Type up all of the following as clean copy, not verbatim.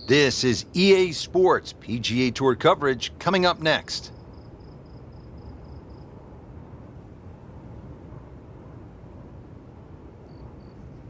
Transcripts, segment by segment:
This is EA Sports PGA Tour coverage coming up next.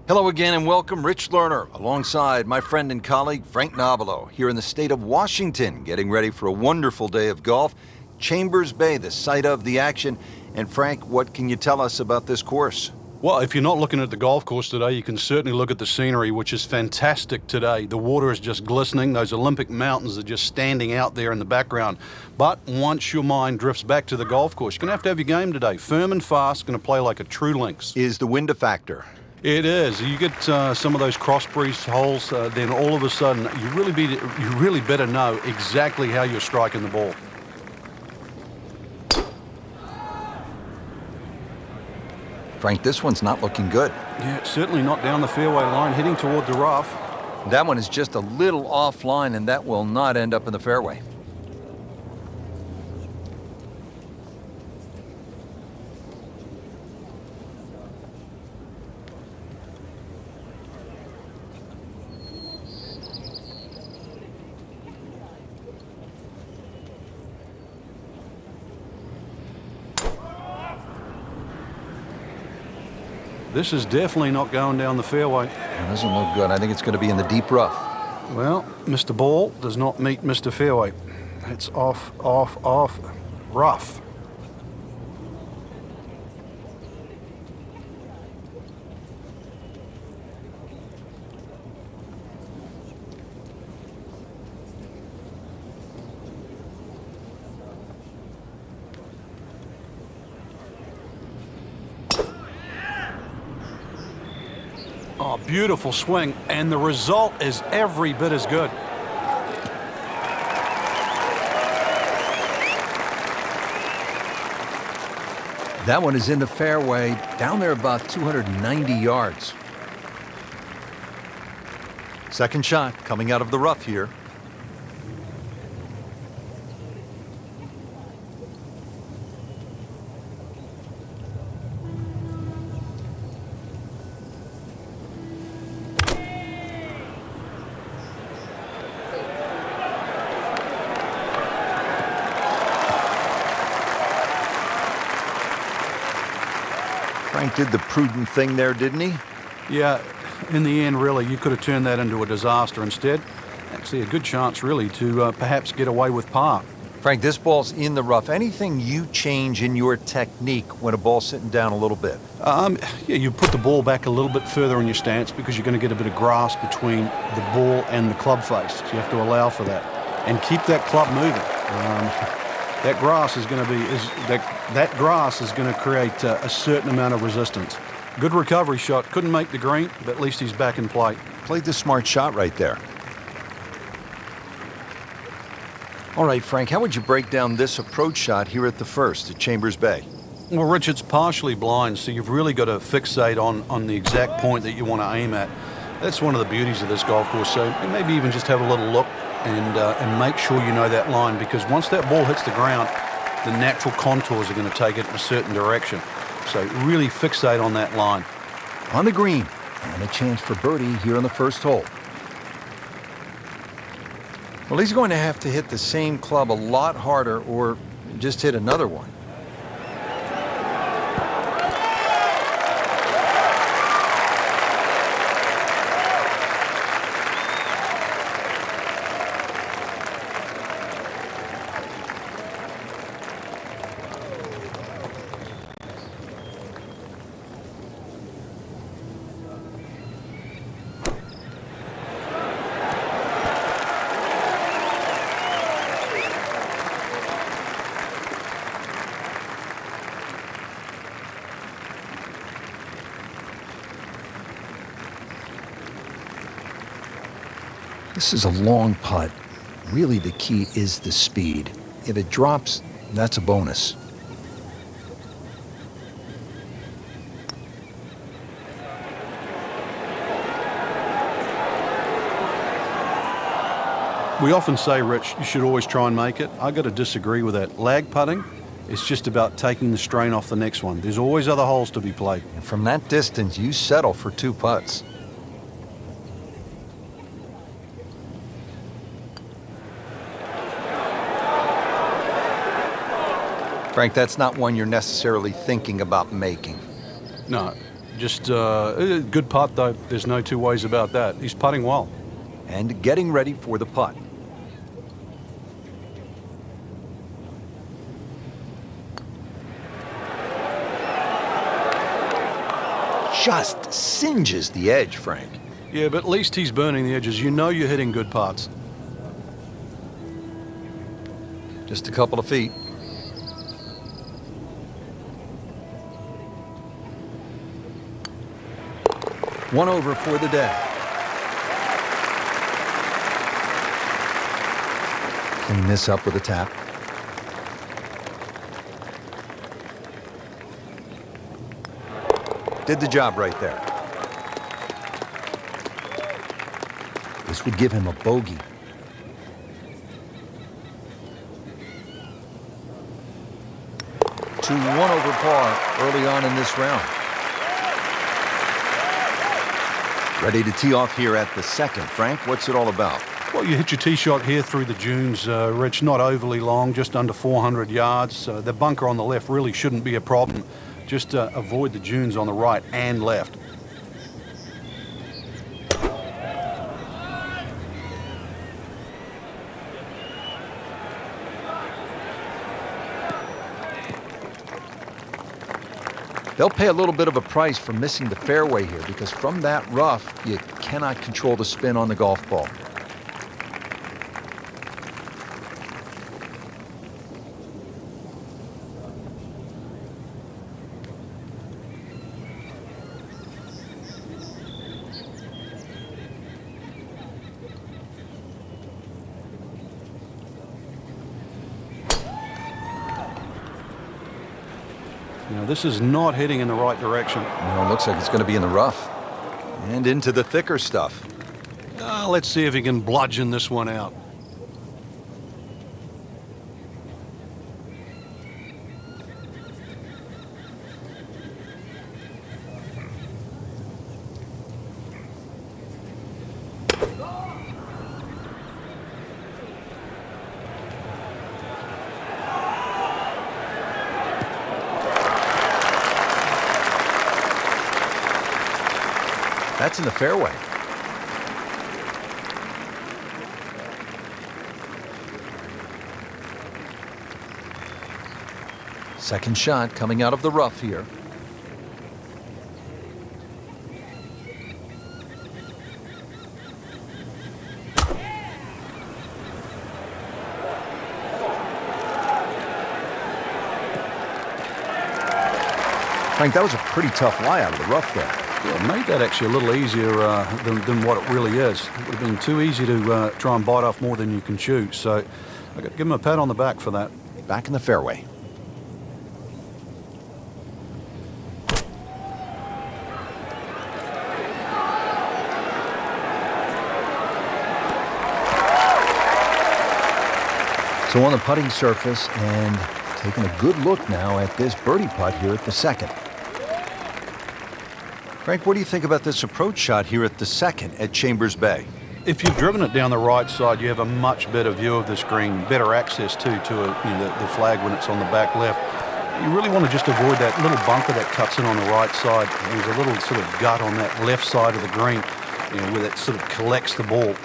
Hello again and welcome. Rich Lerner alongside my friend and colleague Frank Nobilo here in the state of Washington, getting ready for a wonderful day of golf. Chambers Bay, the site of the action. And Frank, what can you tell us about this course? Well, if you're not looking at the golf course today, you can certainly look at the scenery, which is fantastic today. The water is just glistening. Those Olympic mountains are just standing out there in the background. But once your mind drifts back to the golf course, you're going to have your game today. Firm and fast, going to play like a true lynx. Is the wind a factor? It is. You get some of those cross-breeze holes, then all of a sudden, you really better know exactly how you're striking the ball. Frank, this one's not looking good. Yeah, certainly not down the fairway line, heading toward the rough. That one is just a little offline, and that will not end up in the fairway. This is definitely not going down the fairway. It doesn't look good. I think it's going to be in the deep rough. Well, Mr. Ball does not meet Mr. Fairway. It's off, rough. Oh, beautiful swing, and the result is every bit as good. That one is in the fairway, down there about 290 yards. Second shot coming out of the rough here. Frank did the prudent thing there, didn't he? Yeah, in the end, really, you could have turned that into a disaster. Instead, actually a good chance, really, to perhaps get away with par. Frank, this ball's in the rough. Anything you change in your technique when a ball's sitting down a little bit? Yeah, you put the ball back a little bit further in your stance because you're going to get a bit of grass between the ball and the club face. So you have to allow for that. And keep that club moving. That grass is going to create a certain amount of resistance. Good recovery shot. Couldn't make the green, but at least he's back in play. Played the smart shot right there. All right, Frank, how would you break down this approach shot here at the first at Chambers Bay? Well, Rich, it's partially blind, so you've really got to fixate on the exact point that you want to aim at. That's one of the beauties of this golf course. So maybe even just have a little look and make sure you know that line, because once that ball hits the ground, the natural contours are going to take it in a certain direction. So really fixate on that line. On the green, and a chance for birdie here on the first hole. Well, he's going to have to hit the same club a lot harder or just hit another one. This is a long putt. Really, the key is the speed. If it drops, that's a bonus. We often say, Rich, you should always try and make it. I got to disagree with that. Lag putting, it's just about taking the strain off the next one. There's always other holes to be played. And from that distance, you settle for 2 putts. Frank, that's not one you're necessarily thinking about making. No, just a good putt, though. There's no two ways about that. He's putting well. And getting ready for the putt. Just singes the edge, Frank. Yeah, but at least he's burning the edges. You know you're hitting good putts. Just a couple of feet. One over for the day. Clean this up with a tap. Did the job right there. This would give him a bogey. To one over par early on in this round. Ready to tee off here at the second. Frank, what's it all about? Well, you hit your tee shot here through the dunes, Rich, not overly long, just under 400 yards. The bunker on the left really shouldn't be a problem. Just avoid the dunes on the right and left. They'll pay a little bit of a price for missing the fairway here because from that rough, you cannot control the spin on the golf ball. Now, this is not heading in the right direction. Well, it looks like it's going to be in the rough and into the thicker stuff. Let's see if he can bludgeon this one out. That's in the fairway. Second shot coming out of the rough here. Frank, that was a pretty tough lie out of the rough there. Yeah, it made that actually a little easier than what it really is. It would have been too easy to try and bite off more than you can chew. So I've got to give him a pat on the back for that. Back in the fairway. So on the putting surface and taking a good look now at this birdie putt here at the second. Frank, what do you think about this approach shot here at the second at Chambers Bay? If you've driven it down the right side, you have a much better view of this green, better access too to the flag when it's on the back left. You really want to just avoid that little bunker that cuts in on the right side. There's a little sort of gut on that left side of the green, where that sort of collects the ball.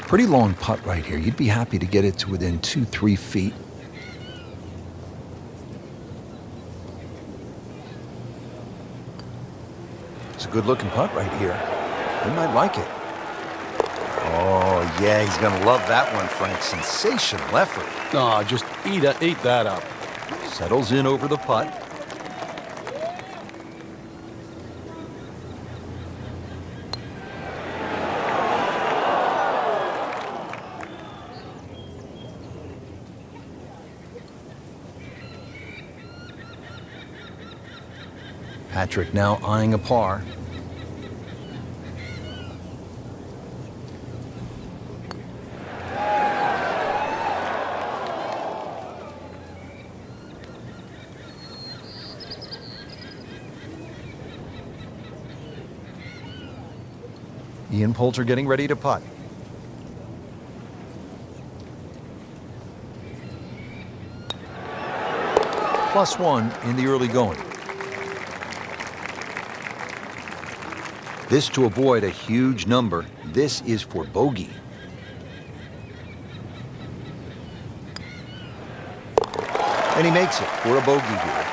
Pretty long putt right here. You'd be happy to get it to within 2-3 feet. It's a good looking putt right here. They might like it. Oh, yeah, he's going to love that one, Frank. Sensational effort. Oh, just eat that up. Settles in over the putt. Patrick now eyeing a par. Ian Poulter getting ready to putt. +1 in the early going. This to avoid a huge number. This is for bogey. And he makes it for a bogey here.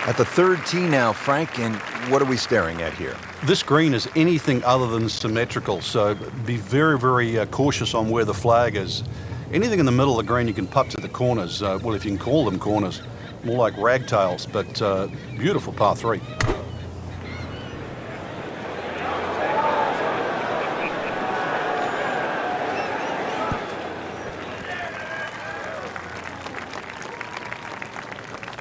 At the third tee now, Frank, and what are we staring at here? This green is anything other than symmetrical, so be very, very cautious on where the flag is. Anything in the middle of the green you can putt to the corners. Well, if you can call them corners, more like ragtails, but beautiful par 3.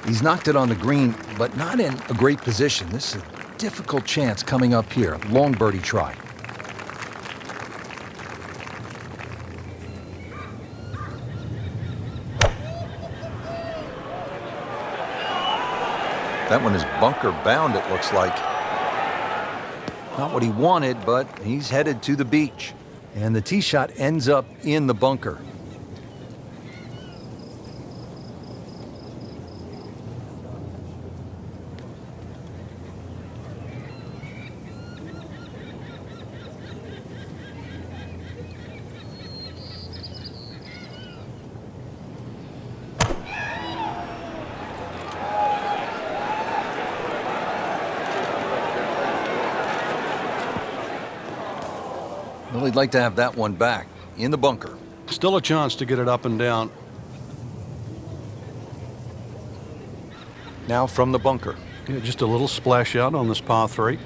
He's knocked it on the green, but not in a great position. This is a difficult chance coming up here. Long birdie try. That one is bunker bound, it looks like. Not what he wanted, but he's headed to the beach. And the tee shot ends up in the bunker. Well, he'd like to have that one back in the bunker. Still a chance to get it up and down. Now from the bunker. Yeah, just a little splash out on this par 3.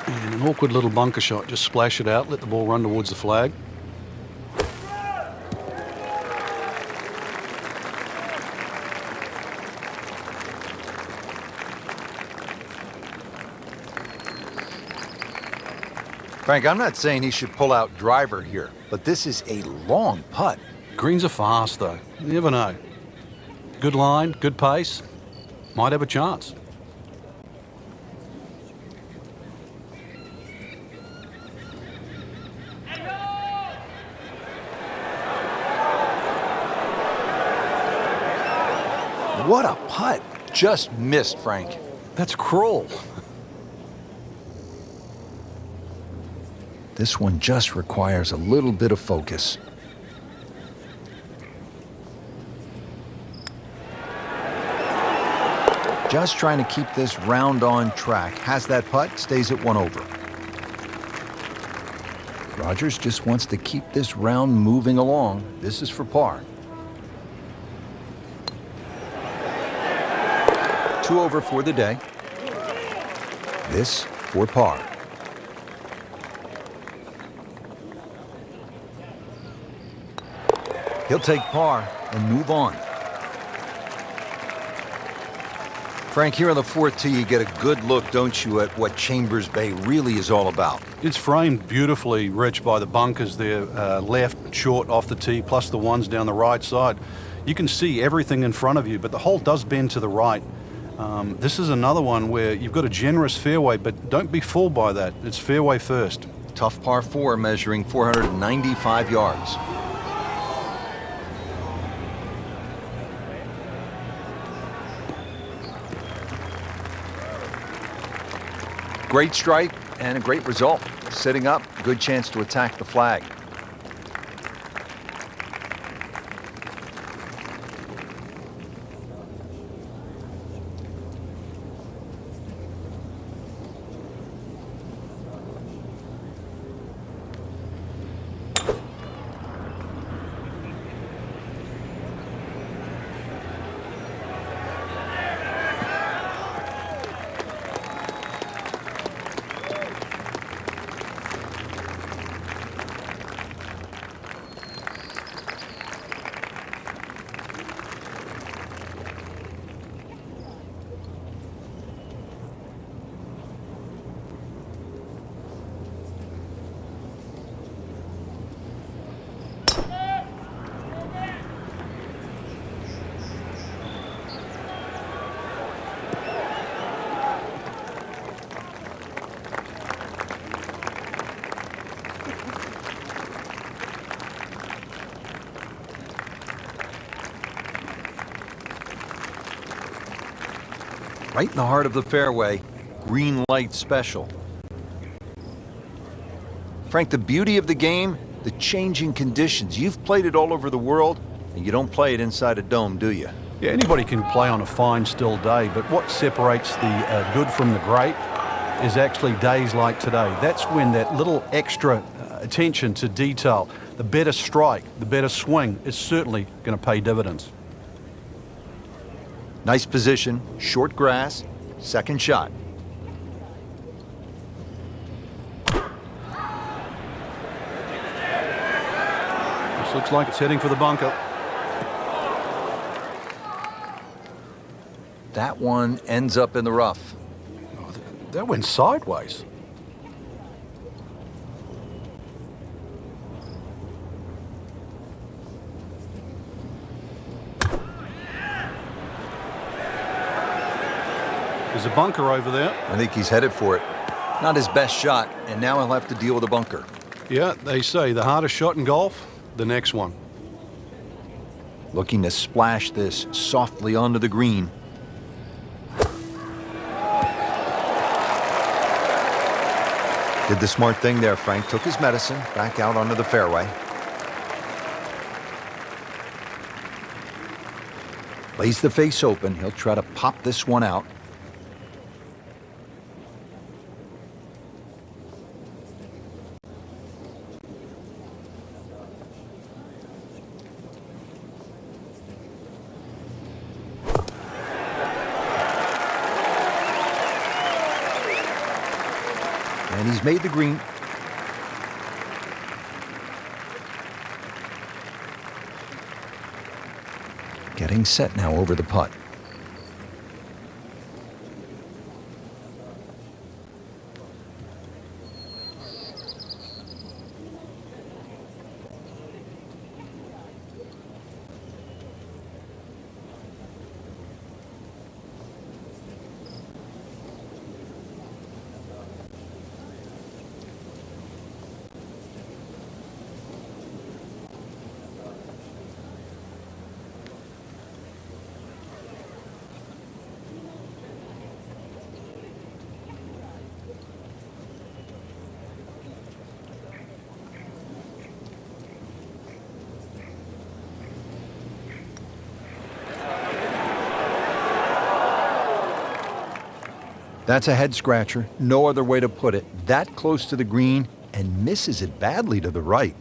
And an awkward little bunker shot. Just splash it out, let the ball run towards the flag. Frank, I'm not saying he should pull out driver here, but this is a long putt. Greens are fast, though. You never know. Good line, good pace. Might have a chance. What a putt. Just missed, Frank. That's cruel. This one just requires a little bit of focus. Just trying to keep this round on track. Has that putt, stays at 1 over. Rodgers just wants to keep this round moving along. This is for par. 2 over for the day. This for par. He'll take par and move on. Frank, here on the 4th tee, you get a good look, don't you, at what Chambers Bay really is all about. It's framed beautifully, Rich, by the bunkers there, left, short, off the tee, plus the ones down the right side. You can see everything in front of you, but the hole does bend to the right. This is another one where you've got a generous fairway, but don't be fooled by that. It's fairway first. Tough par 4 measuring 495 yards. Great strike and a great result. Sitting up, good chance to attack the flag. Right in the heart of the fairway. Green light special. Frank, the beauty of the game, the changing conditions. You've played it all over the world, and you don't play it inside a dome, do you? Yeah, anybody can play on a fine, still day, but what separates the good from the great is actually days like today. That's when that little extra attention to detail, the better strike, the better swing, is certainly going to pay dividends. Nice position, short grass, second shot. This looks like it's heading for the bunker. That one ends up in the rough. Oh, that went sideways. There's a bunker over there. I think he's headed for it. Not his best shot, and now he'll have to deal with a bunker. Yeah, they say the hardest shot in golf, the next one. Looking to splash this softly onto the green. Did the smart thing there, Frank. Took his medicine, back out onto the fairway. Lays the face open. He'll try to pop this one out. And he's made the green. Getting set now over the putt. That's a head scratcher, no other way to put it. That close to the green and misses it badly to the right.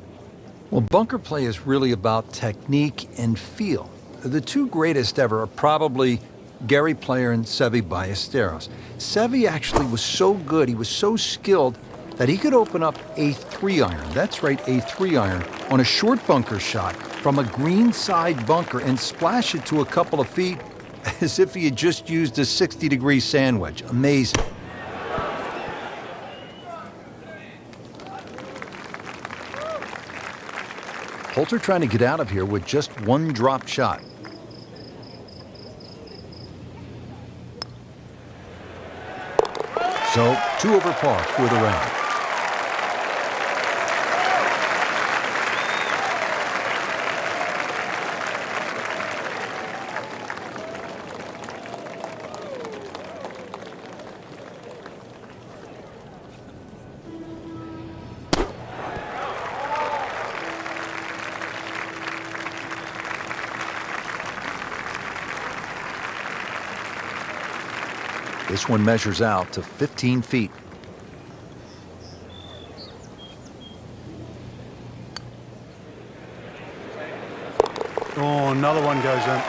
Well, bunker play is really about technique and feel. The two greatest ever are probably Gary Player and Seve Ballesteros. Seve actually was so good, he was so skilled, that he could open up a 3-iron, that's right, a 3-iron, on a short bunker shot from a green side bunker and splash it to a couple of feet as if he had just used a 60-degree sand wedge. Amazing. Poulter trying to get out of here with just one drop shot. So, 2 over par for the round. This one measures out to 15 feet. Oh, another one goes in.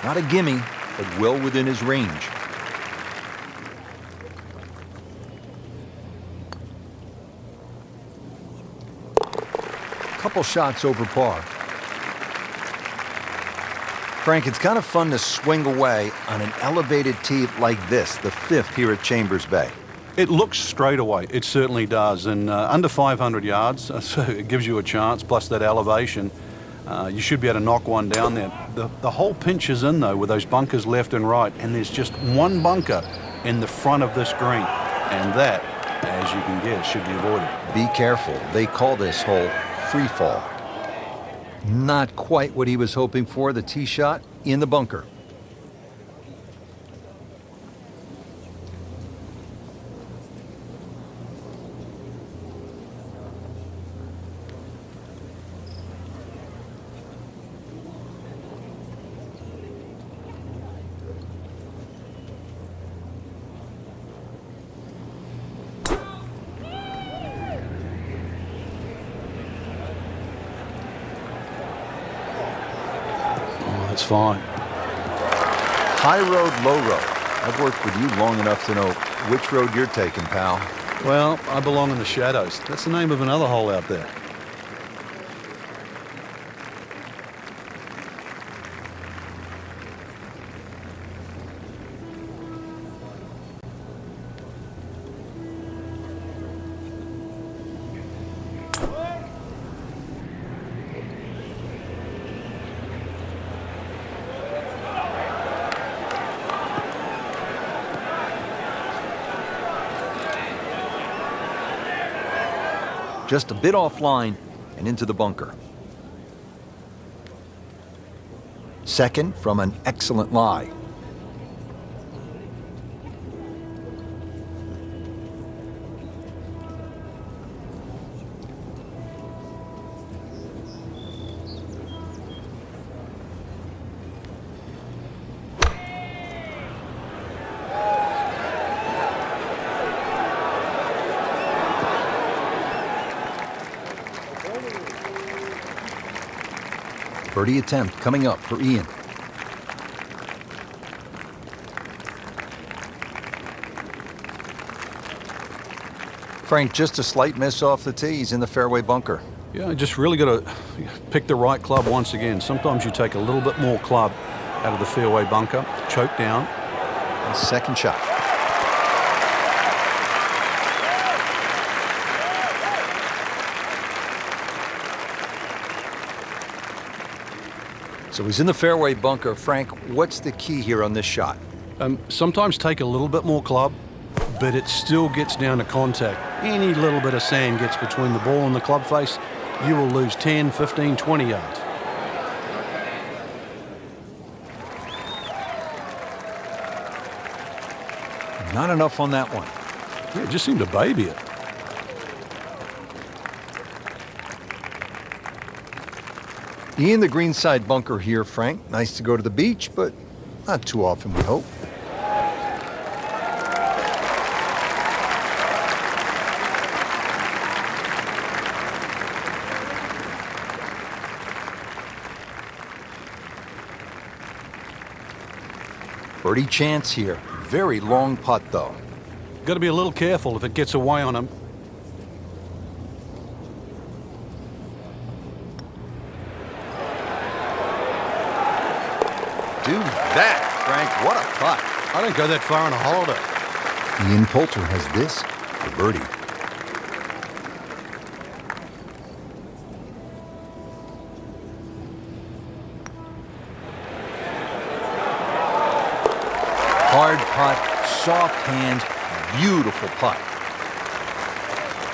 Not a gimme, but well within his range. Couple shots over par. Frank, it's kind of fun to swing away on an elevated tee like this, the 5th here at Chambers Bay. It looks straight away. It certainly does. And under 500 yards, so it gives you a chance, plus that elevation. You should be able to knock one down there. The whole pinch is in, though, with those bunkers left and right, and there's just one bunker in the front of this green, and that, as you can guess, should be avoided. Be careful. They call this hole free fall. Not quite what he was hoping for, the tee shot in the bunker. It's fine. High road, low road. I've worked with you long enough to know which road you're taking, pal. Well, I belong in the shadows. That's the name of another hole out there. Just a bit offline and into the bunker. Second from an excellent lie. Birdie attempt coming up for Ian. Frank, just a slight miss off the tee. He's in the fairway bunker. Yeah, just really got to pick the right club once again. Sometimes you take a little bit more club out of the fairway bunker, choke down. Second shot. So he's in the fairway bunker. Frank, what's the key here on this shot? Sometimes take a little bit more club, but it still gets down to contact. Any little bit of sand gets between the ball and the club face, you will lose 10, 15, 20 yards. Not enough on that one. Yeah, it just seemed to baby it. In the greenside bunker here, Frank. Nice to go to the beach, but not too often, we hope. Birdie chance here. Very long putt, though. Got to be a little careful if it gets away on him. Do that, Frank. What a putt. I don't go that far on a holiday. Ian Poulter has this for birdie. Hard putt, soft hands, beautiful putt.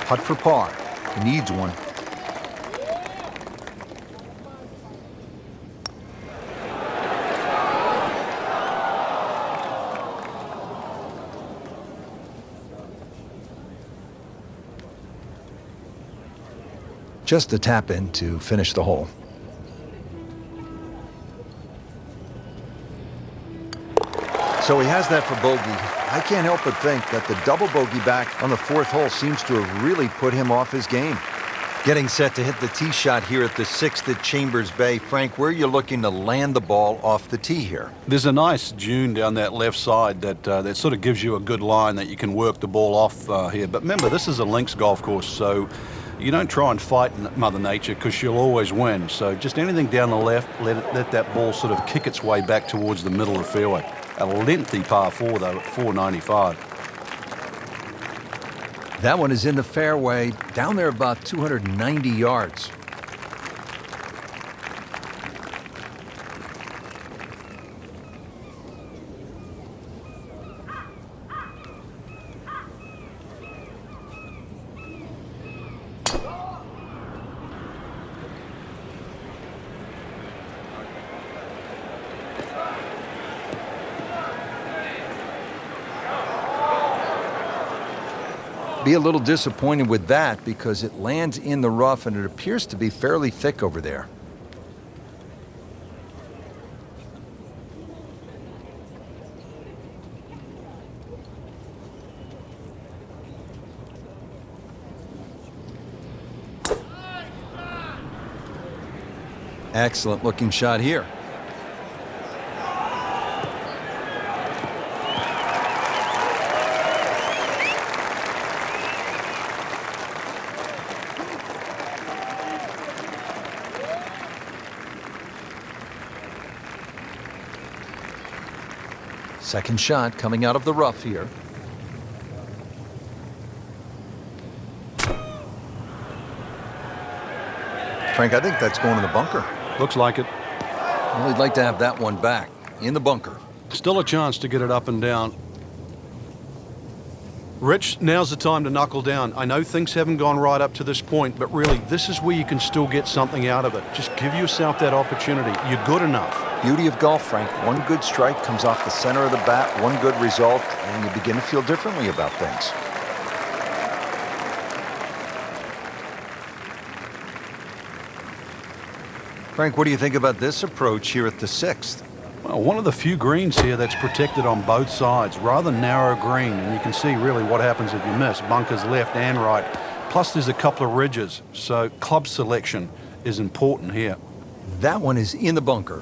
Putt for par. He needs one. Just a tap in to finish the hole. So he has that for bogey. I can't help but think that the double bogey back on the fourth hole seems to have really put him off his game. Getting set to hit the tee shot here at the 6th at Chambers Bay. Frank, where are you looking to land the ball off the tee here? There's a nice dune down that left side that sort of gives you a good line that you can work the ball off here. But remember, this is a links golf course, so you don't try and fight Mother Nature because she'll always win. So just anything down the left, let that ball sort of kick its way back towards the middle of the fairway. A lengthy par 4, though, at 495. That one is in the fairway, down there about 290 yards. Be a little disappointed with that because it lands in the rough and it appears to be fairly thick over there. Excellent looking shot here. Second shot coming out of the rough here. Frank, I think that's going in the bunker. Looks like it. Well, he'd like to have that one back in the bunker. Still a chance to get it up and down. Rich, now's the time to knuckle down. I know things haven't gone right up to this point, but really, this is where you can still get something out of it. Just give yourself that opportunity. You're good enough. Beauty of golf, Frank. One good strike comes off the center of the bat, one good result, and you begin to feel differently about things. Frank, what do you think about this approach here at the 6th? Well, one of the few greens here that's protected on both sides. Rather narrow green, and you can see really what happens if you miss. Bunkers left and right. Plus there's a couple of ridges, so club selection is important here. That one is in the bunker.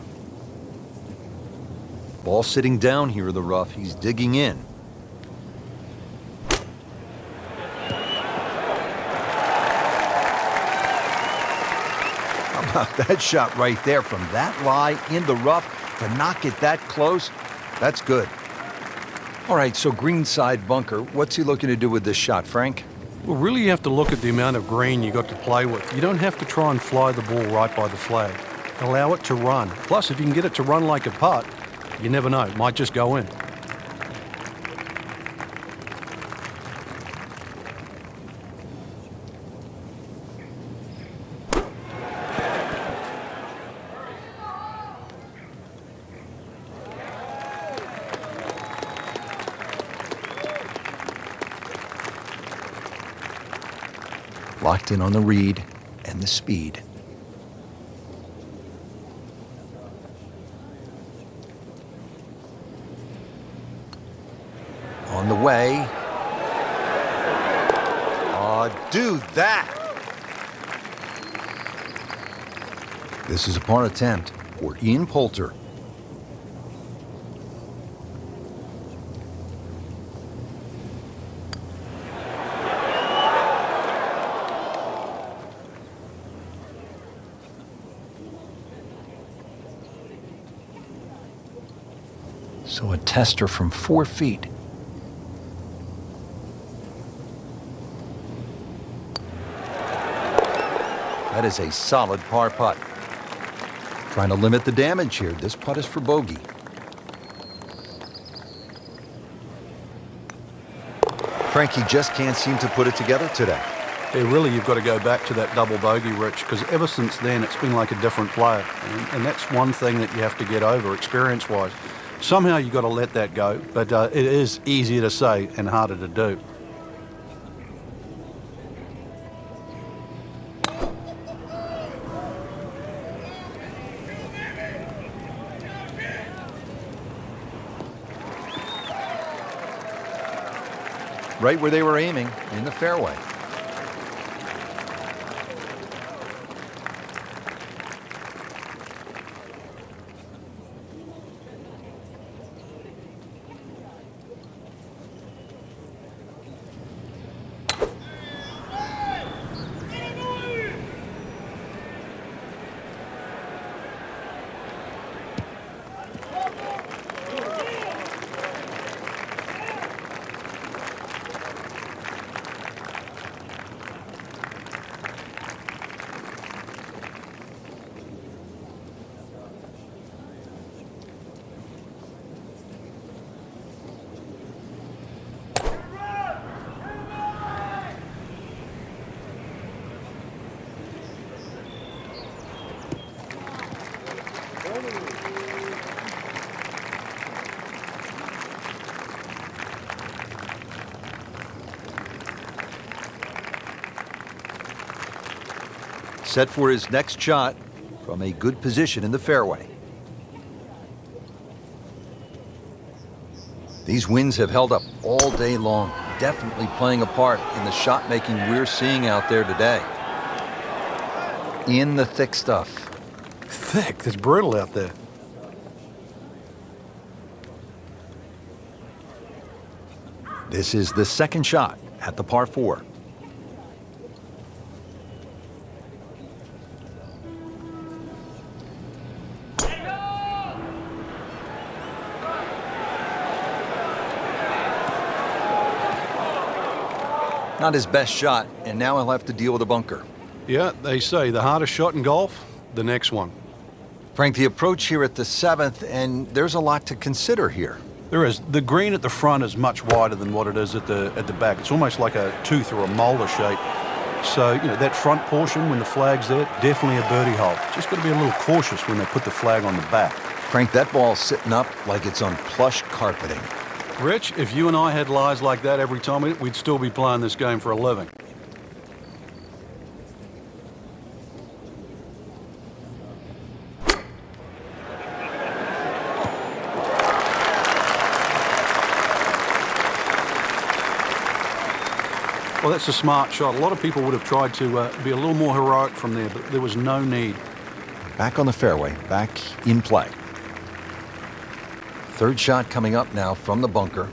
Ball sitting down here in the rough. He's digging in. How about that shot right there from that lie in the rough to not get that close? That's good. All right, so greenside bunker. What's he looking to do with this shot, Frank? Well, really you have to look at the amount of green you got to play with. You don't have to try and fly the ball right by the flag. Allow it to run. Plus, if you can get it to run like a putt, you never know, it might just go in. Locked in on the read and the speed. On the way. Oh, do that! This is a par attempt for Ian Poulter. So a tester from 4 feet. That is a solid par putt. Trying to limit the damage here. This putt is for bogey. Frankie just can't seem to put it together today. Yeah, really, you've got to go back to that double bogey, Rich, because ever since then, it's been like a different player. And that's one thing that you have to get over, experience-wise. Somehow you've got to let that go, but it is easier to say and harder to do. Right where they were aiming, in the fairway. set for his next shot from a good position in the fairway. These winds have held up all day long, definitely playing a part in the shot making we're seeing out there today. In the thick stuff. Thick? It's brutal out there. This is the second shot at the par 4. Not his best shot, and now he'll have to deal with a bunker. Yeah, they say the hardest shot in golf, the next one. Frank, the approach here at the 7th, and there's a lot to consider here. There is. The green at the front is much wider than what it is at the back. It's almost like a tooth or a molar shape. So, that front portion, when the flag's there, definitely a birdie hole. Just got to be a little cautious when they put the flag on the back. Frank, that ball's sitting up like it's on plush carpeting. Rich, if you and I had lies like that every time, we'd still be playing this game for a living. Well, that's a smart shot. A lot of people would have tried to be a little more heroic from there, but there was no need. Back on the fairway, back in play. Third shot coming up now from the bunker.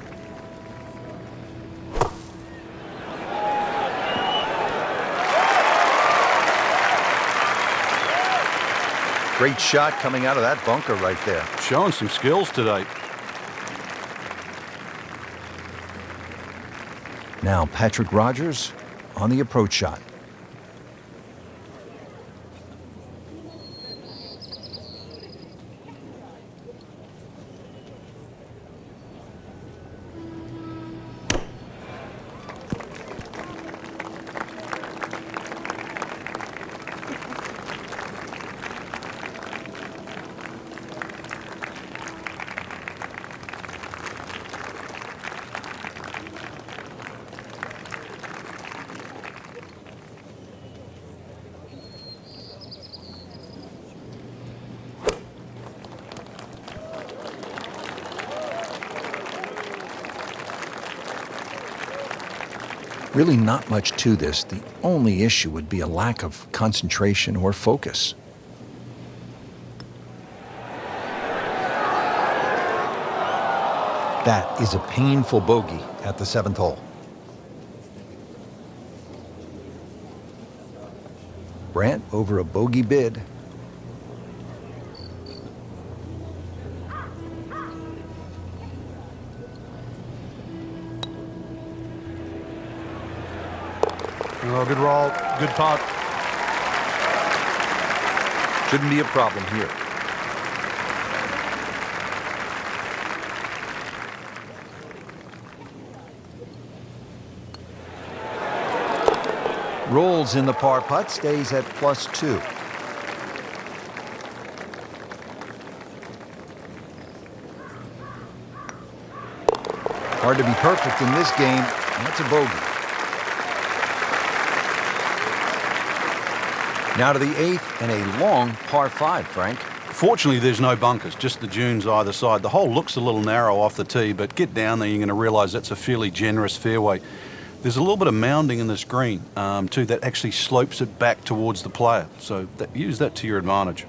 Great shot coming out of that bunker right there. Showing some skills today. Now Patrick Rodgers on the approach shot. Really not much to this. The only issue would be a lack of concentration or focus. That is a painful bogey at the 7th hole. Brandt over a bogey bid. Oh, good roll, good putt. Shouldn't be a problem here. Rolls in the par putt, stays at +2. Hard to be perfect in this game. That's a bogey. Now to the 8th and a long par 5, Frank. Fortunately, there's no bunkers, just the dunes either side. The hole looks a little narrow off the tee, but get down there, you're going to realize that's a fairly generous fairway. There's a little bit of mounding in this green, too, that actually slopes it back towards the player. So use that to your advantage.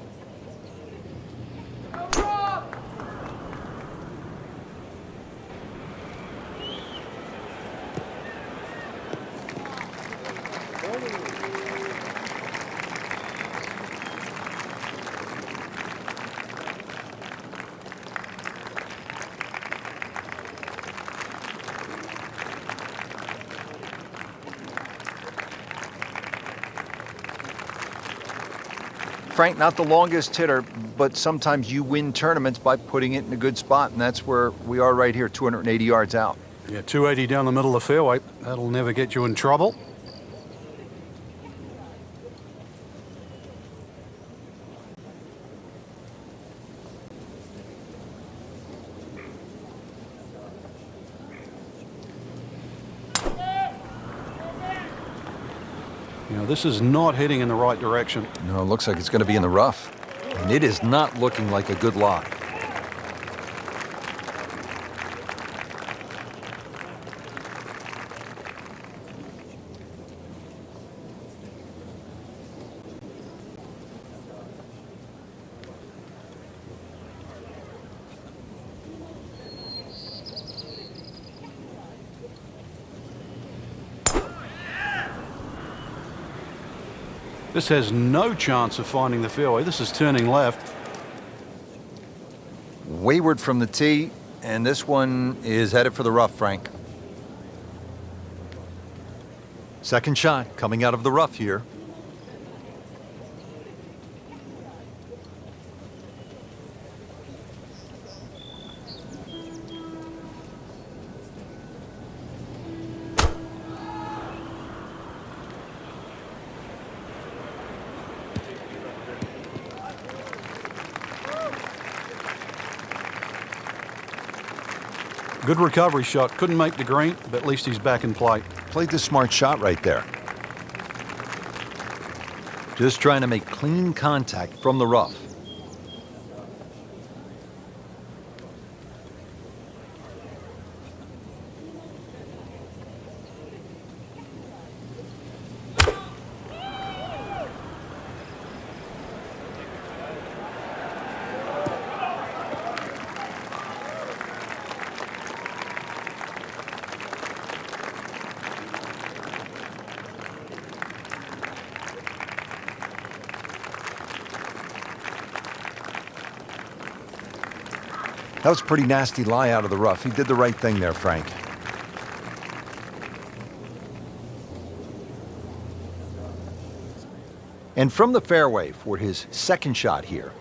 Frank, not the longest hitter, but sometimes you win tournaments by putting it in a good spot, and that's where we are right here, 280 yards out. Yeah, 280 down the middle of the fairway. That'll never get you in trouble. this is not heading in the right direction. No, it looks like it's going to be in the rough. And it is not looking like a good lie. This has no chance of finding the fairway. This is turning left. Wayward from the tee, and this one is headed for the rough, Frank. Second shot coming out of the rough here. Good recovery shot. Couldn't make the green, but at least he's back in play. Played the smart shot right there. Just trying to make clean contact from the rough. That was a pretty nasty lie out of the rough. He did the right thing there, Frank. And from the fairway for his second shot here.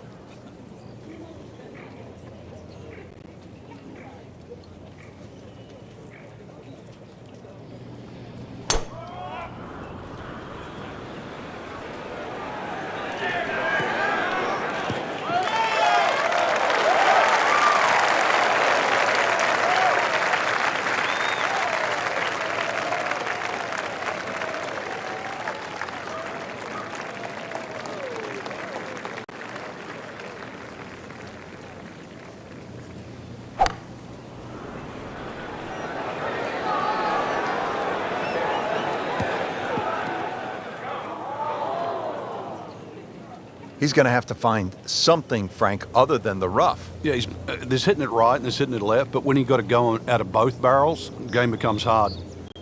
He's going to have to find something, Frank, other than the rough. Yeah, there's hitting it right and there's hitting it left, but when you've got to go out of both barrels, the game becomes hard.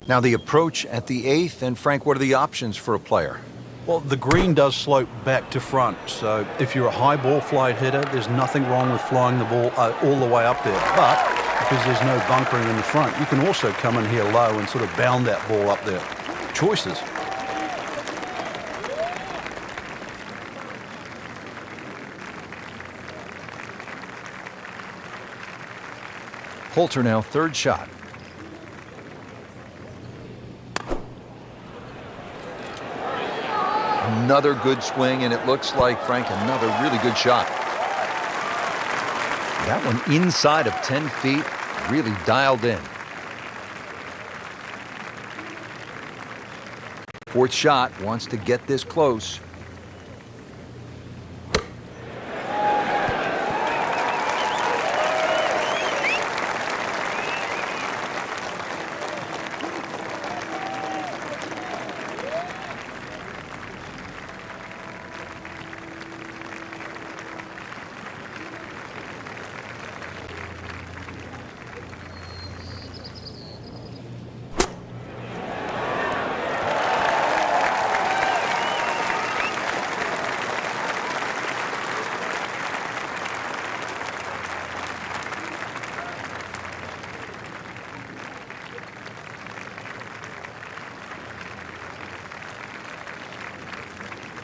Now the approach at the 8th, and Frank, what are the options for a player? Well, the green does slope back to front, so if you're a high ball flight hitter, there's nothing wrong with flying the ball all the way up there. But because there's no bunkering in the front, you can also come in here low and sort of bound that ball up there. Choices. Poulter now, third shot. Another good swing, and it looks like, Frank, another really good shot. That one inside of 10 feet, really dialed in. Fourth shot, wants to get this close.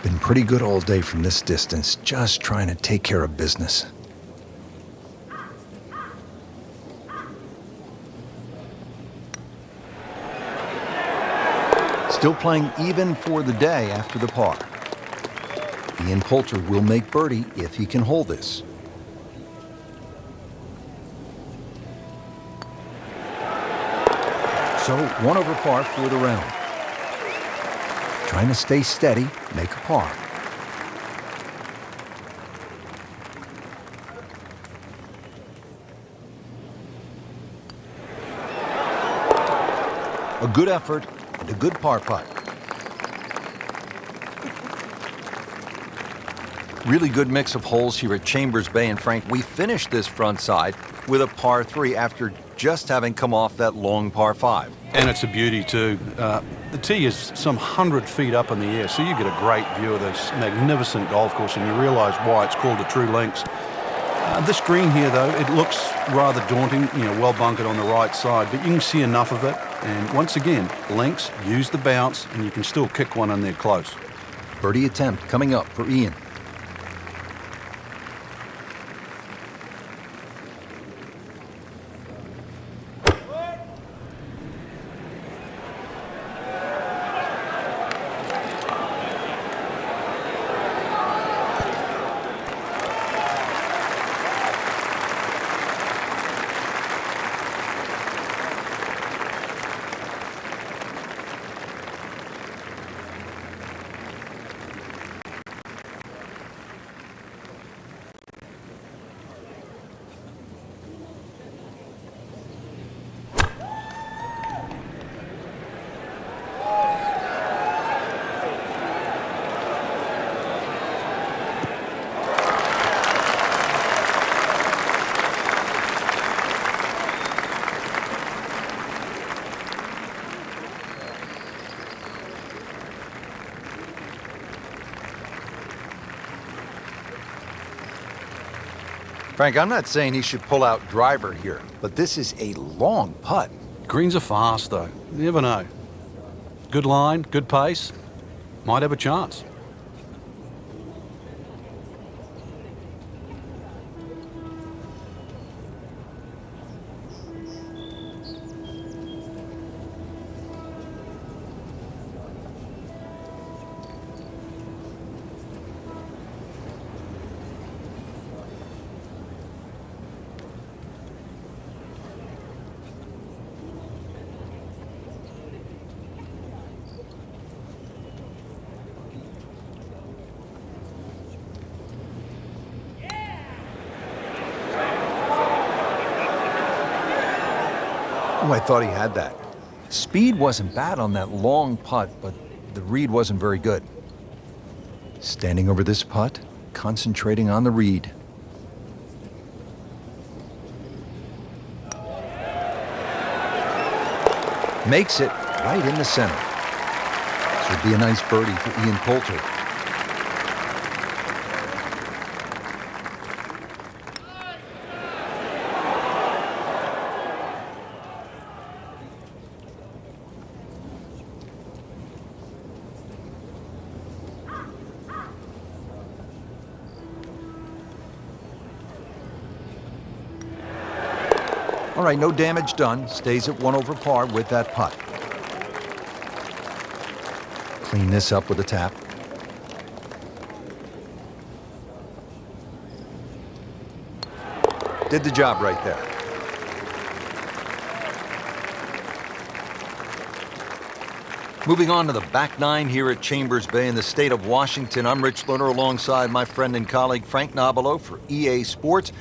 Been pretty good all day from this distance, just trying to take care of business. Still playing even for the day after the par. Ian Poulter will make birdie if he can hold this. So 1 over par for the round. trying to stay steady, make a par. A good effort and a good par putt. Really good mix of holes here at Chambers Bay, and Frank, we finished this front side with a par 3 after just having come off that long par 5. And it's a beauty too. The tee is some 100 feet up in the air, so you get a great view of this magnificent golf course, and you realize why it's called a true links. This green here, though, it looks rather daunting, well bunkered on the right side, but you can see enough of it. And once again, links, use the bounce, and you can still kick one in there close. Birdie attempt coming up for Ian. Frank, I'm not saying he should pull out driver here, but this is a long putt. Greens are fast, though. You never know. Good line, good pace. Might have a chance. Oh, I thought he had that. Speed wasn't bad on that long putt, but the read wasn't very good. Standing over this putt, concentrating on the read. Makes it right in the center. Should be a nice birdie for Ian Poulter. All right, no damage done. Stays at 1 over par with that putt. Clean this up with a tap. Did the job right there. Moving on to the back nine here at Chambers Bay in the state of Washington. I'm Rich Lerner alongside my friend and colleague Frank Nobilo for EA Sports.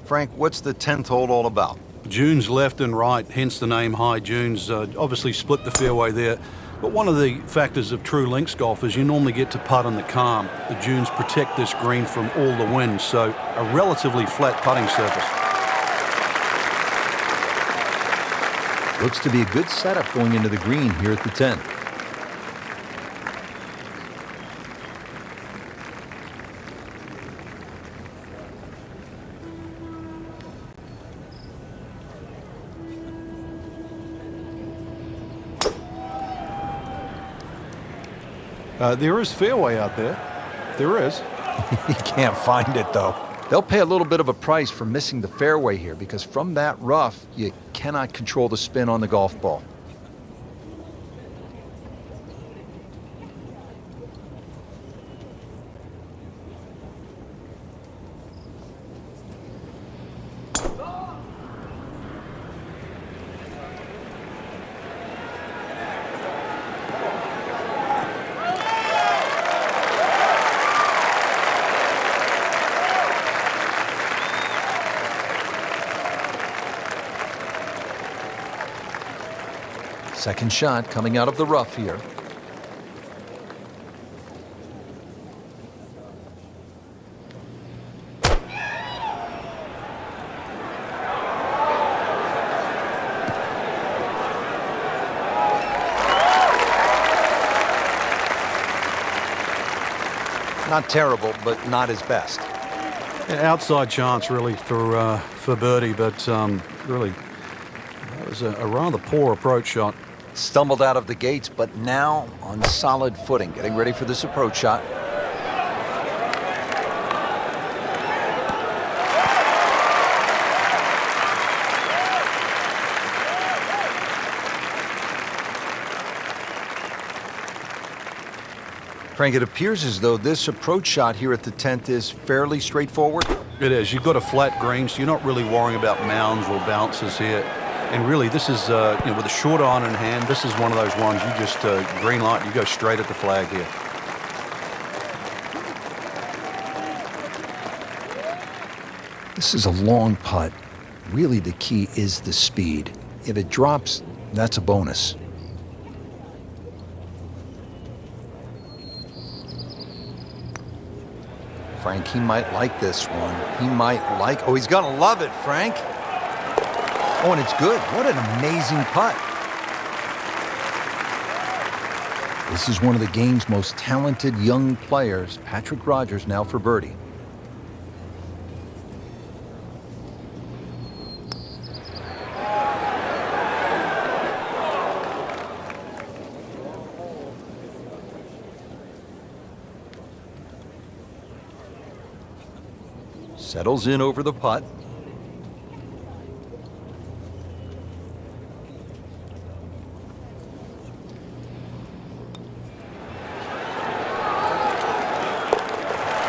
Frank, what's the 10th hole all about? Dunes left and right, hence the name High Dunes. Obviously split the fairway there. But one of the factors of true links golf is you normally get to putt in the calm. The dunes protect this green from all the wind, so a relatively flat putting surface. Looks to be a good setup going into the green here at the 10. There is fairway out there. There is. He can't find it, though. They'll pay a little bit of a price for missing the fairway here because from that rough, you cannot control the spin on the golf ball. Second shot coming out of the rough here. Not terrible, but not his best. An outside chance, really, for birdie, but really, that was a rather poor approach shot. Stumbled out of the gates, but now on solid footing, getting ready for this approach shot. Frank, it appears as though this approach shot here at the 10th is fairly straightforward. It is. You've got a flat green, so you're not really worrying about mounds or bounces here. And really, this is, with a short iron in hand, this is one of those ones you just green light, you go straight at the flag here. This is a long putt. Really, the key is the speed. If it drops, that's a bonus. Frank, he might like this one. He might like... Oh, he's going to love it, Frank. Oh, and it's good. What an amazing putt. This is one of the game's most talented young players, Patrick Rodgers, now for birdie. Settles in over the putt.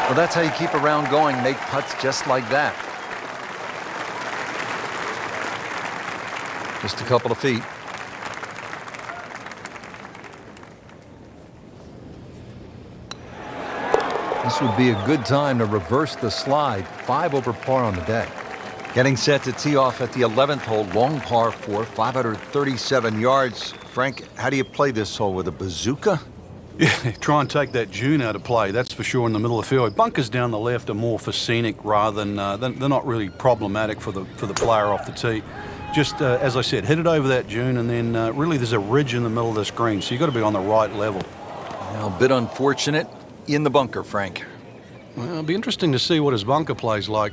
Well, that's how you keep a round going, make putts just like that. Just a couple of feet. This would be a good time to reverse the slide. 5 over par on the day. Getting set to tee off at the 11th hole, long par 4, 537 yards. Frank, how do you play this hole, with a bazooka? Yeah, try and take that dune out of play, that's for sure, in the middle of the fairway. Bunkers down the left are more for scenic rather than, they're not really problematic for the player off the tee. Just, as I said, hit it over that dune, and then really there's a ridge in the middle of this green, so you've got to be on the right level. Well, a bit unfortunate in the bunker, Frank. Well, it'll be interesting to see what his bunker play's like.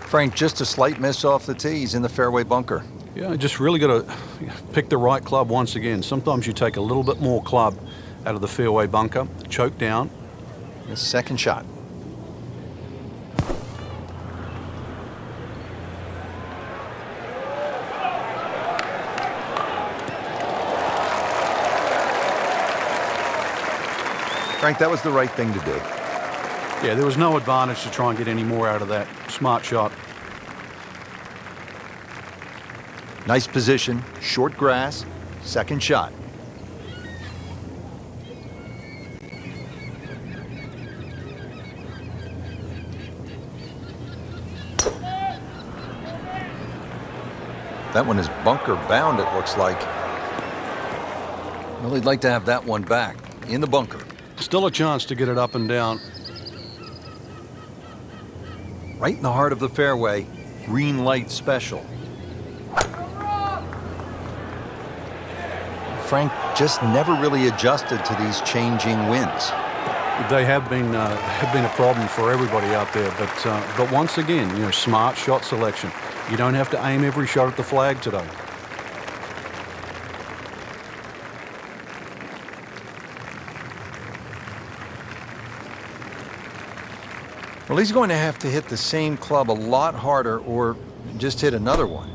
Frank, just a slight miss off the tee. He's in the fairway bunker. Yeah, just really got to pick the right club once again. Sometimes you take a little bit more club out of the fairway bunker, choke down. The second shot. Frank, that was the right thing to do. Yeah, there was no advantage to try and get any more out of that. Smart shot. Nice position, short grass, second shot. That one is bunker bound, it looks like. Well, he'd like to have that one back in the bunker. Still a chance to get it up and down. Right in the heart of the fairway, green light special. Frank just never really adjusted to these changing winds. They have been a problem for everybody out there, but once again, smart shot selection. You don't have to aim every shot at the flag today. Well, he's going to have to hit the same club a lot harder or just hit another one.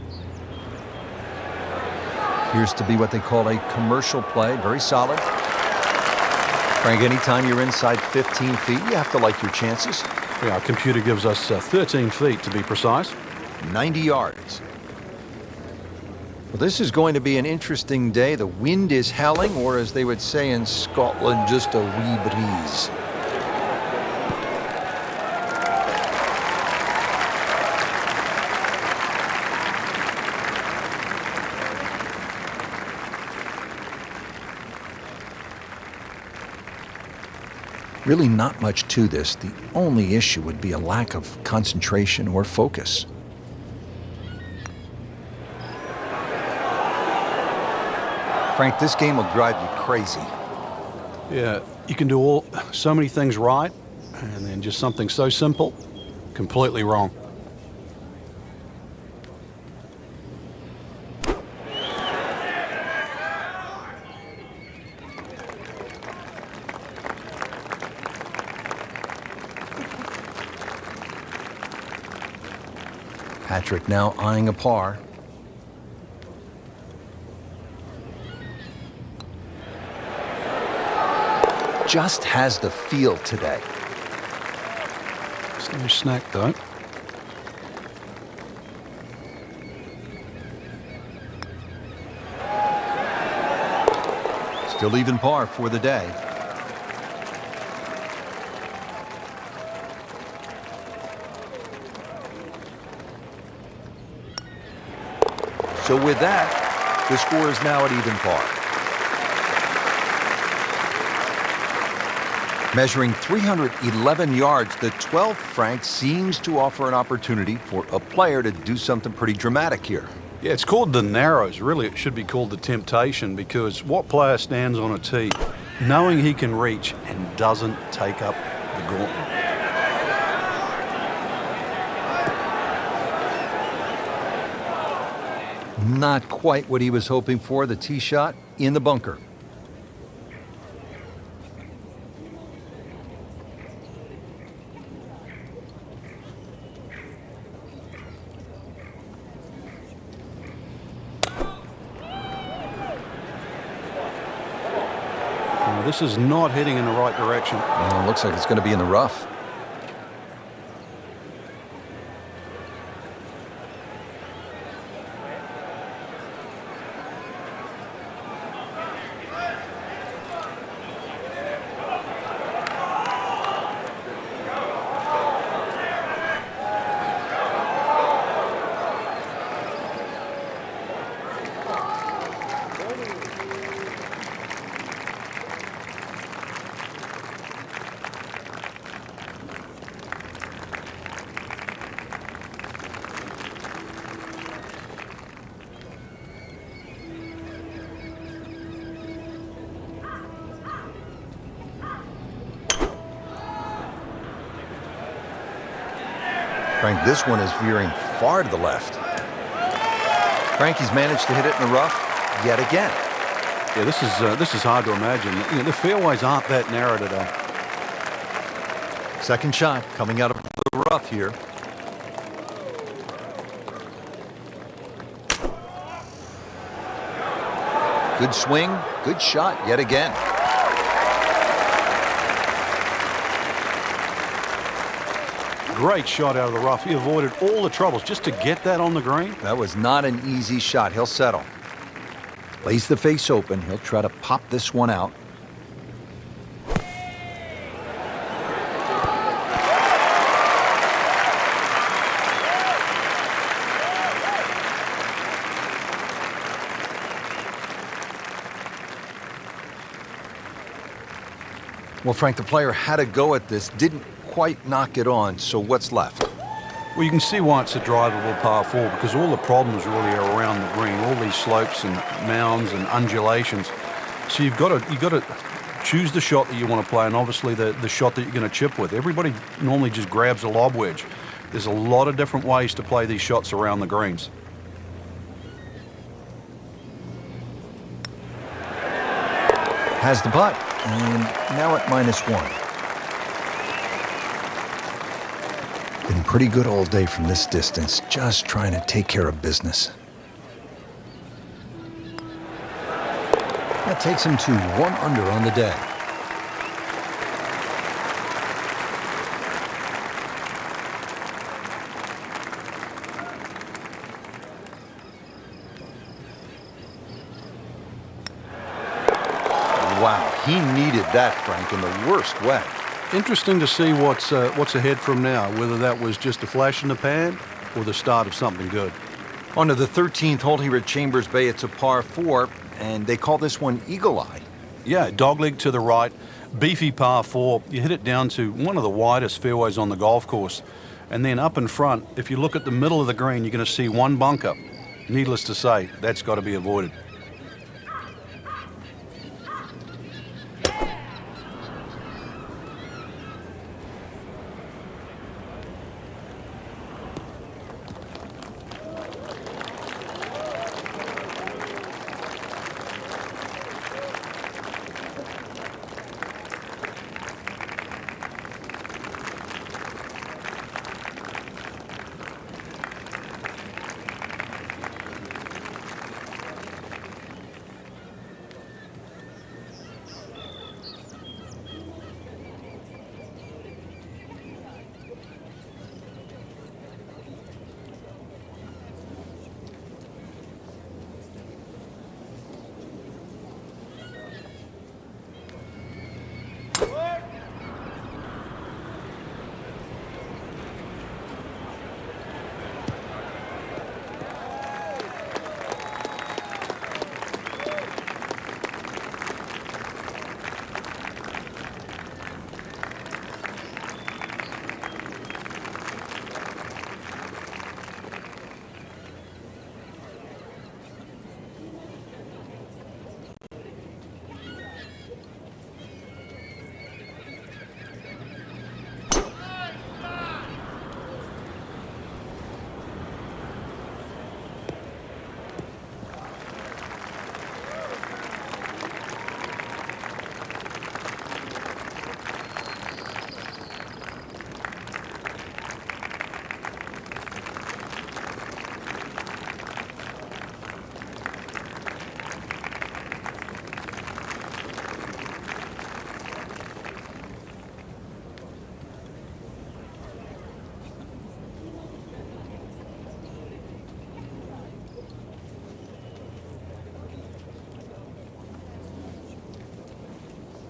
Appears to be what they call a commercial play, very solid. Frank, anytime you're inside 15 feet, you have to like your chances. Yeah, our computer gives us 13 feet to be precise. 90 yards. Well, this is going to be an interesting day. The wind is howling, or as they would say in Scotland, just a wee breeze. Really not much to this. The only issue would be a lack of concentration or focus. Frank, this game will drive you crazy. Yeah, you can do so many things right, and then just something so simple, completely wrong. Patrick now eyeing a par. Just has the feel today. It's no snack, though. Still even par for the day. So with that, the score is now at even par. Measuring 311 yards, the 12th Frank seems to offer an opportunity for a player to do something pretty dramatic here. Yeah, it's called the Narrows. Really, it should be called the Temptation, because what player stands on a tee knowing he can reach and doesn't take up the gauntlet? Not quite what he was hoping for. The tee shot in the bunker. This is not heading in the right direction. Well, it looks like it's going to be in the rough. Frank, this one is veering far to the left. Frankie's managed to hit it in the rough yet again. Yeah, this is hard to imagine. The fairways aren't that narrow today. Second shot coming out of the rough here. Good swing, good shot yet again. Great shot out of the rough. He avoided all the troubles just to get that on the green. That was not an easy shot. He'll settle. Lays the face open. He'll try to pop this one out. Well, Frank, the player had a go at this, didn't quite knock it on, so what's left? Well, you can see why it's a drivable par 4, because all the problems really are around the green, all these slopes and mounds and undulations. So you've got to choose the shot that you want to play, and obviously the shot that you're going to chip with. Everybody normally just grabs a lob wedge. There's a lot of different ways to play these shots around the greens. Has the putt, and now at -1. Been pretty good all day from this distance, just trying to take care of business. That takes him to 1 under on the day. Wow, he needed that, Frank, in the worst way. Interesting to see what's ahead from now, whether that was just a flash in the pan or the start of something good. On to the 13th hole here at Chambers Bay. It's a par 4, and they call this one Eagle Eye. Yeah, dogleg to the right, beefy par 4. You hit it down to one of the widest fairways on the golf course. And then up in front, if you look at the middle of the green, you're going to see one bunker. Needless to say, that's got to be avoided.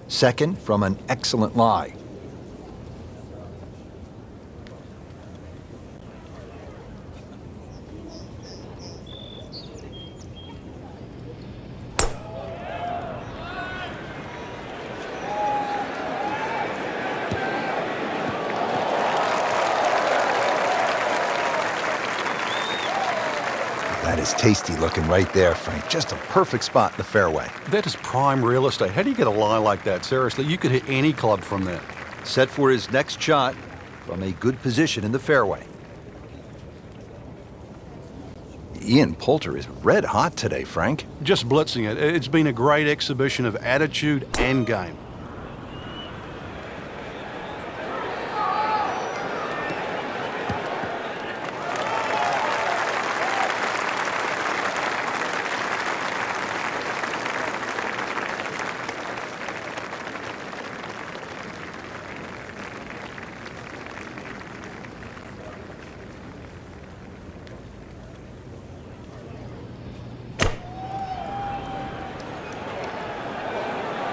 Second from an excellent lie. That is tasty looking right there, Frank. Just a perfect spot in the fairway. That is prime real estate. How do you get a lie like that? Seriously, you could hit any club from that. Set for his next shot from a good position in the fairway. Ian Poulter is red hot today, Frank. Just blitzing it. It's been a great exhibition of attitude and game.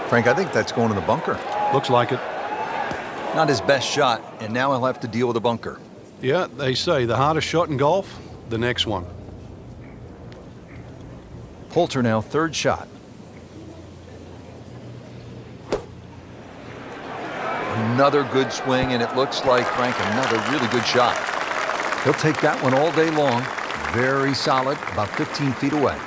Frank, I think that's going to the bunker. Looks like it. Not his best shot, and now he'll have to deal with a bunker. Yeah, they say the hardest shot in golf, the next one. Poulter now, third shot. Another good swing, and it looks like, Frank, another really good shot. He'll take that one all day long. Very solid, about 15 feet away.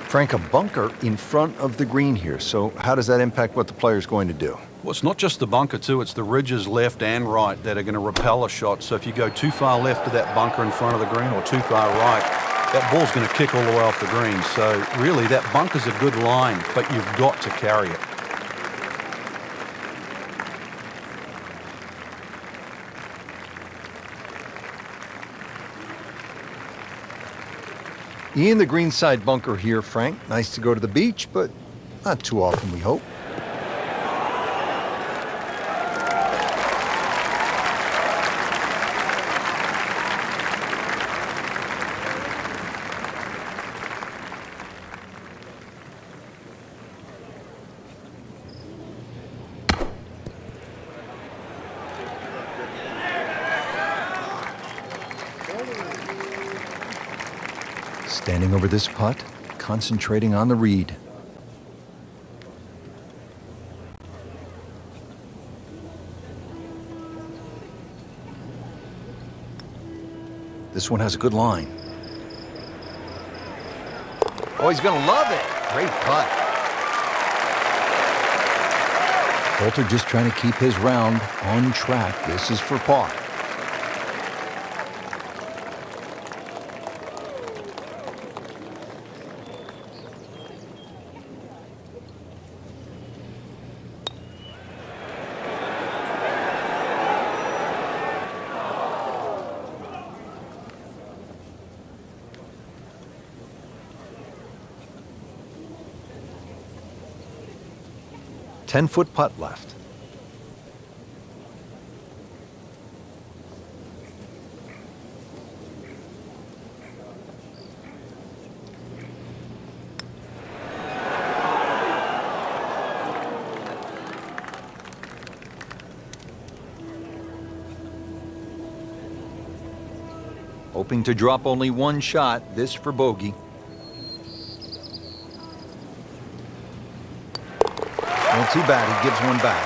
Frank, a bunker in front of the green here. So how does that impact what the player's going to do? Well, it's not just the bunker too, it's the ridges left and right that are going to repel a shot. So if you go too far left of that bunker in front of the green or too far right, that ball's going to kick all the way off the green. So really, that bunker's a good line, but you've got to carry it. In the greenside bunker here, Frank. Nice to go to the beach, but not too often, we hope. Standing over this putt, concentrating on the read. This one has a good line. Oh, he's going to love it. Great putt. Poulter just trying to keep his round on track. This is for par. Ten-foot putt left. Hoping to drop only one shot, this for bogey. Not too bad, he gives one back.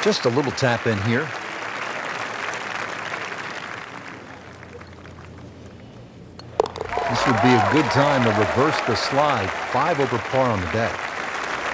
Just a little tap in here. This would be a good time to reverse the slide. 5 over par on the day.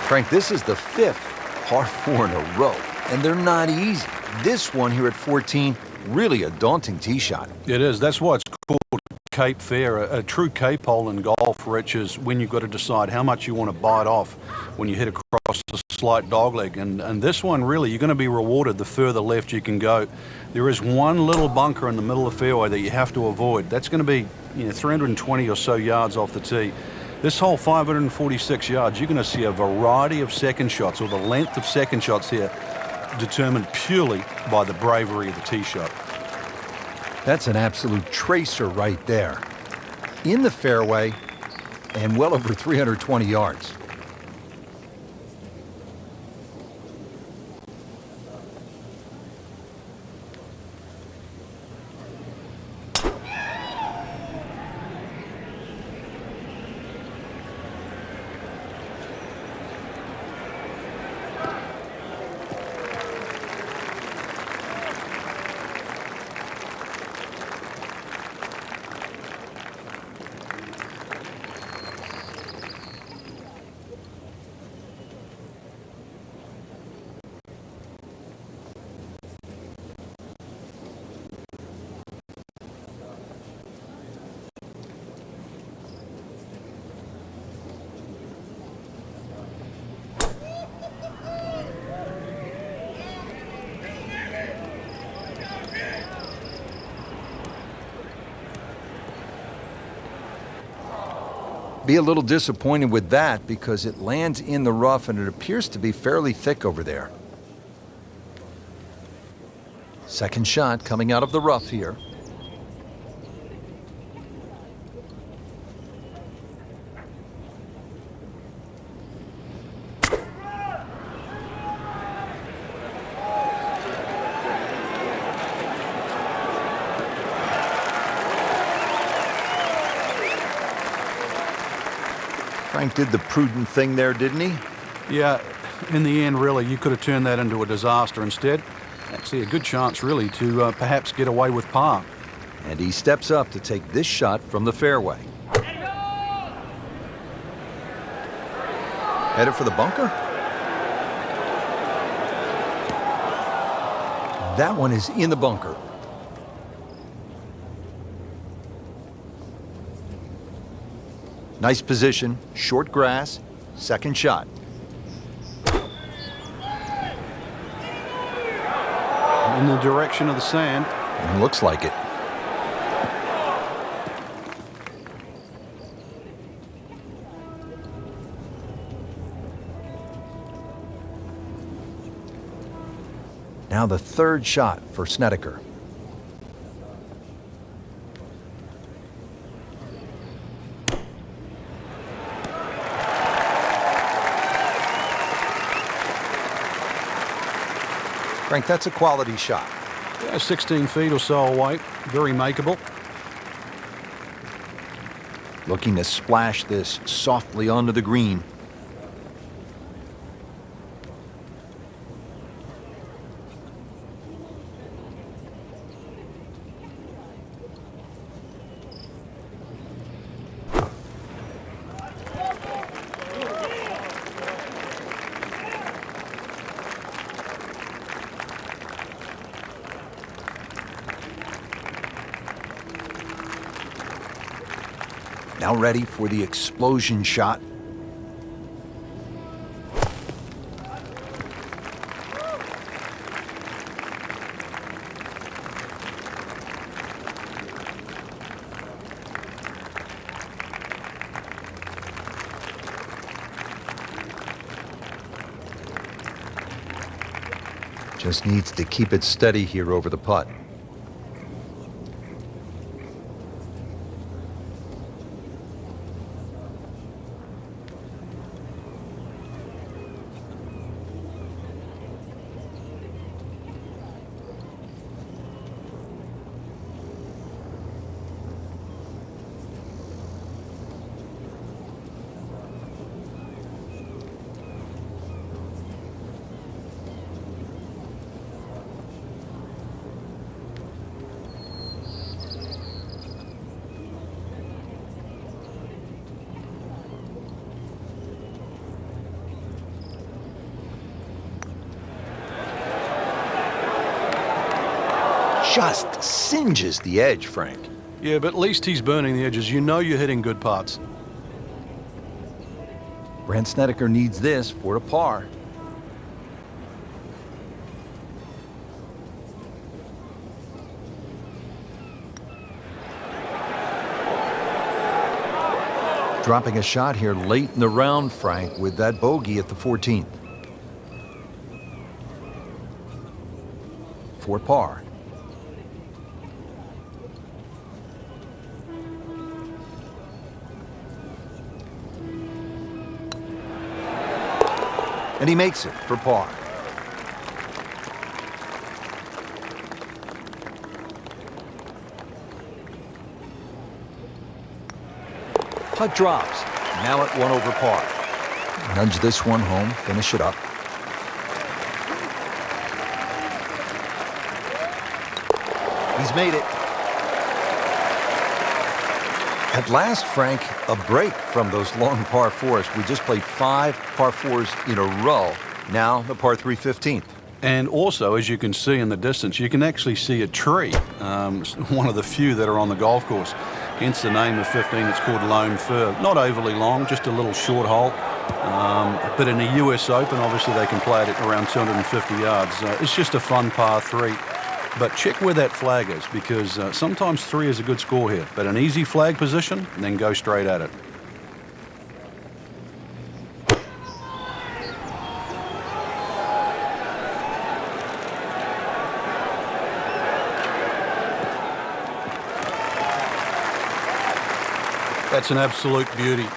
Frank, this is the 5th par 4 in a row, and they're not easy. This one here at 14, really a daunting tee shot. It is. That's why it's called Cape Fair. A true Cape hole in golf, Rich, is when you've got to decide how much you want to bite off when you hit across a slight dogleg. And this one, really, you're going to be rewarded the further left you can go. There is one little bunker in the middle of the fairway that you have to avoid. That's going to be 320 or so yards off the tee. This hole, 546 yards, you're going to see a variety of second shots, or the length of second shots here, determined purely by the bravery of the tee shot. That's an absolute tracer right there. In the fairway and well over 320 yards. Be a little disappointed with that because it lands in the rough and it appears to be fairly thick over there. Second shot coming out of the rough here. Frank did the prudent thing there, didn't he? Yeah, in the end, really, you could have turned that into a disaster instead. Actually, a good chance, really, to perhaps get away with par. And he steps up to take this shot from the fairway. Headed for the bunker? That one is in the bunker. Nice position, short grass, second shot. In the direction of the sand. Looks like it. Now the third shot for Snedeker. Frank, that's a quality shot. Yeah, 16 feet or so away. Very makeable. Looking to splash this softly onto the green. Now ready for the explosion shot. Just needs to keep it steady here over the putt. Just singes the edge, Frank. Yeah, but at least he's burning the edges. You know you're hitting good putts. Brent Snedeker needs this for a par. Dropping a shot here late in the round, Frank, with that bogey at the 14th. For par. And he makes it for par. Putt drops. Now at 1 over par. Nudge this one home, finish it up. He's made it. At last, Frank, a break from those long par fours. We just played 5 par fours in a row. Now the par 3 15th. And also, as you can see in the distance, you can actually see a tree. One of the few that are on the golf course. Hence the name of 15. It's called Lone Fir. Not overly long, just a little short hole. But in a US Open, obviously they can play it at around 250 yards. It's just a fun par 3. But check where that flag is, because sometimes 3 is a good score here. But an easy flag position, and then go straight at it. That's an absolute beauty.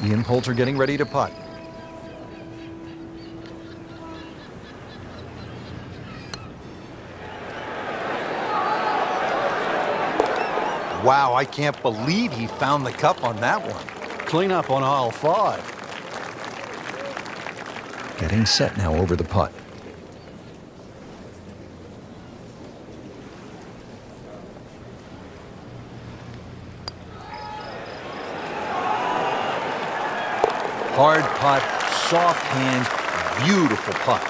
Ian Poulter getting ready to putt. Wow, I can't believe he found the cup on that one. Clean up on aisle 5. Getting set now over the putt. Hard putt, soft hands, beautiful putt.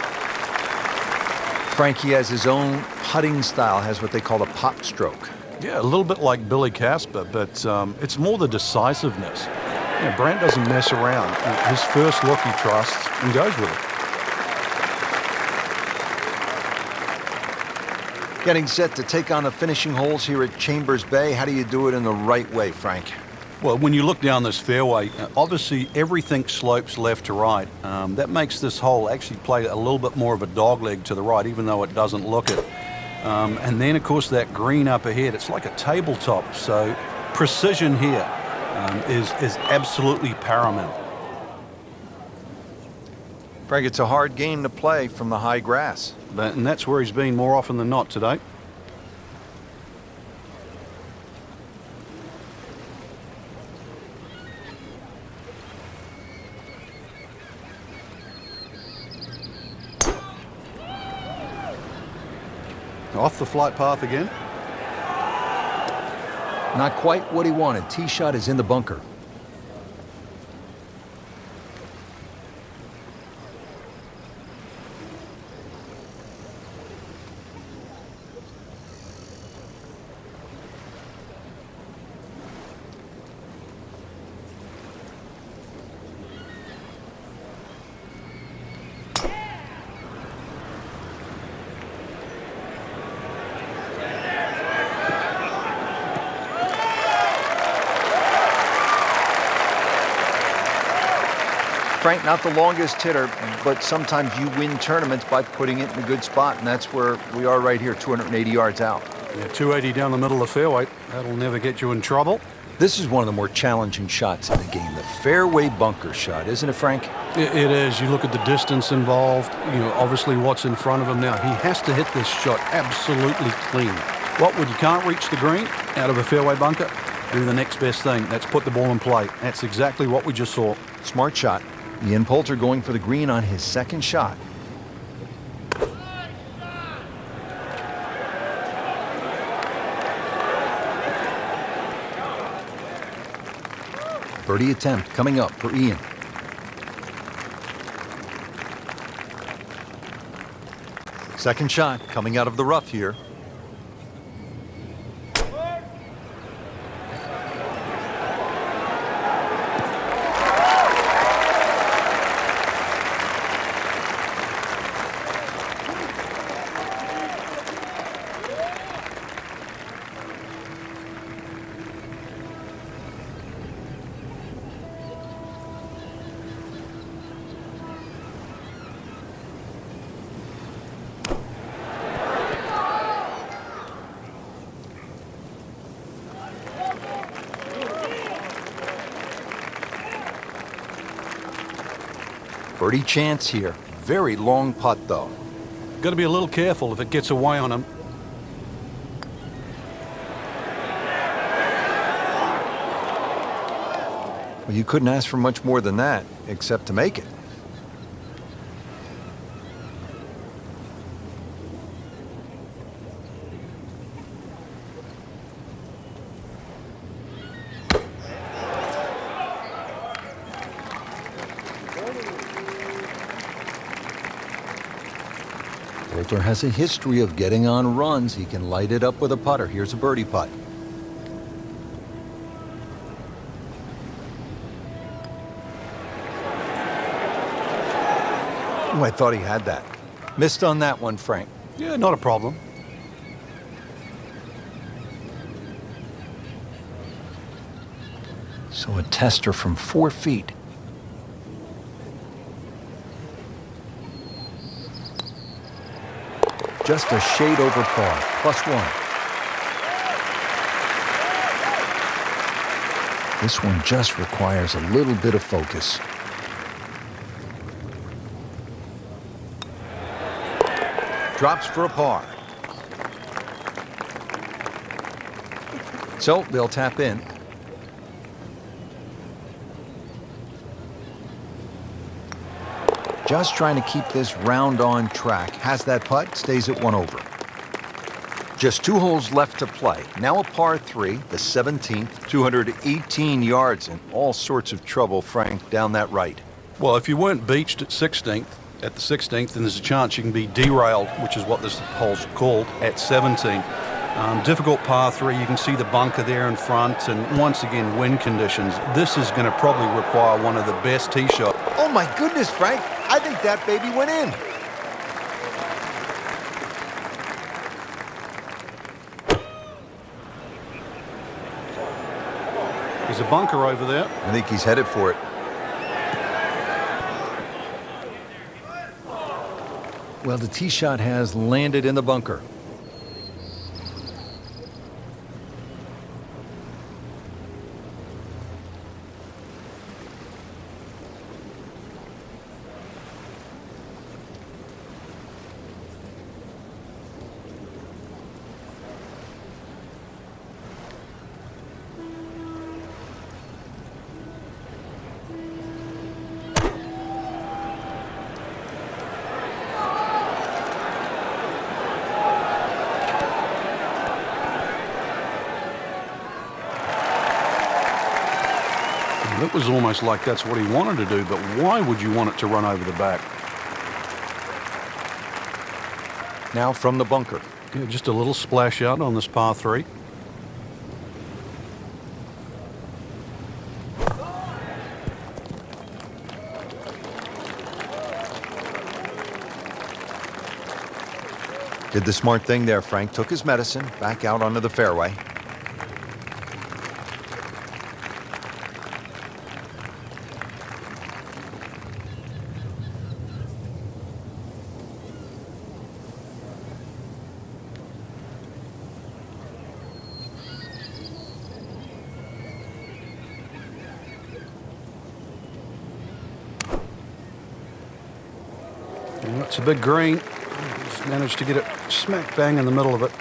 Frankie has his own putting style, has what they call a pop stroke. Yeah, a little bit like Billy Casper, but it's more the decisiveness. Brandt doesn't mess around. His first look he trusts and goes with it. Getting set to take on the finishing holes here at Chambers Bay. How do you do it in the right way, Frank? Well, when you look down this fairway, obviously everything slopes left to right. That makes this hole actually play a little bit more of a dogleg to the right, even though it doesn't look it. And then, of course, that green up ahead, it's like a tabletop. So precision here is absolutely paramount. Frank, it's a hard game to play from the high grass. And that's where he's been more often than not today. Off the flight path again. Not quite what he wanted. Tee shot is in the bunker. Frank, not the longest hitter, but sometimes you win tournaments by putting it in a good spot, and that's where we are right here, 280 yards out. Yeah, 280 down the middle of the fairway. That'll never get you in trouble. This is one of the more challenging shots in the game, the fairway bunker shot, isn't it, Frank? It is. You look at the distance involved, obviously what's in front of him now. He has to hit this shot absolutely clean. When you can't reach the green out of a fairway bunker, do the next best thing. That's put the ball in play. That's exactly what we just saw. Smart shot. Ian Poulter going for the green on his second shot. Birdie attempt coming up for Ian. Second shot coming out of the rough here. Birdie chance here. Very long putt, though. Got to be a little careful if it gets away on him. Well, you couldn't ask for much more than that, except to make it. Poulter has a history of getting on runs. He can light it up with a putter. Here's a birdie putt. Oh, I thought he had that. Missed on that one, Frank. Yeah, not a problem. So a tester from 4 feet. Just a shade over par, +1. This one just requires a little bit of focus. Drops for a par. So they'll tap in. Just trying to keep this round on track. Has that putt, stays at 1 over. Just 2 holes left to play. Now a par 3, the 17th, 218 yards, and all sorts of trouble, Frank, down that right. Well, if you weren't beached at the 16th, then there's a chance you can be derailed, which is what this hole's called, at 17. Difficult par 3. You can see the bunker there in front, and once again, wind conditions. This is going to probably require one of the best tee shots. Oh my goodness, Frank! I think that baby went in. There's a bunker over there. I think he's headed for it. Well, the tee shot has landed in the bunker. It was almost like that's what he wanted to do, but why would you want it to run over the back? Now from the bunker. Yeah, just a little splash out on this par 3. Did the smart thing there, Frank. Took his medicine, back out onto the fairway. It's a big green. Just managed to get it smack bang in the middle of it.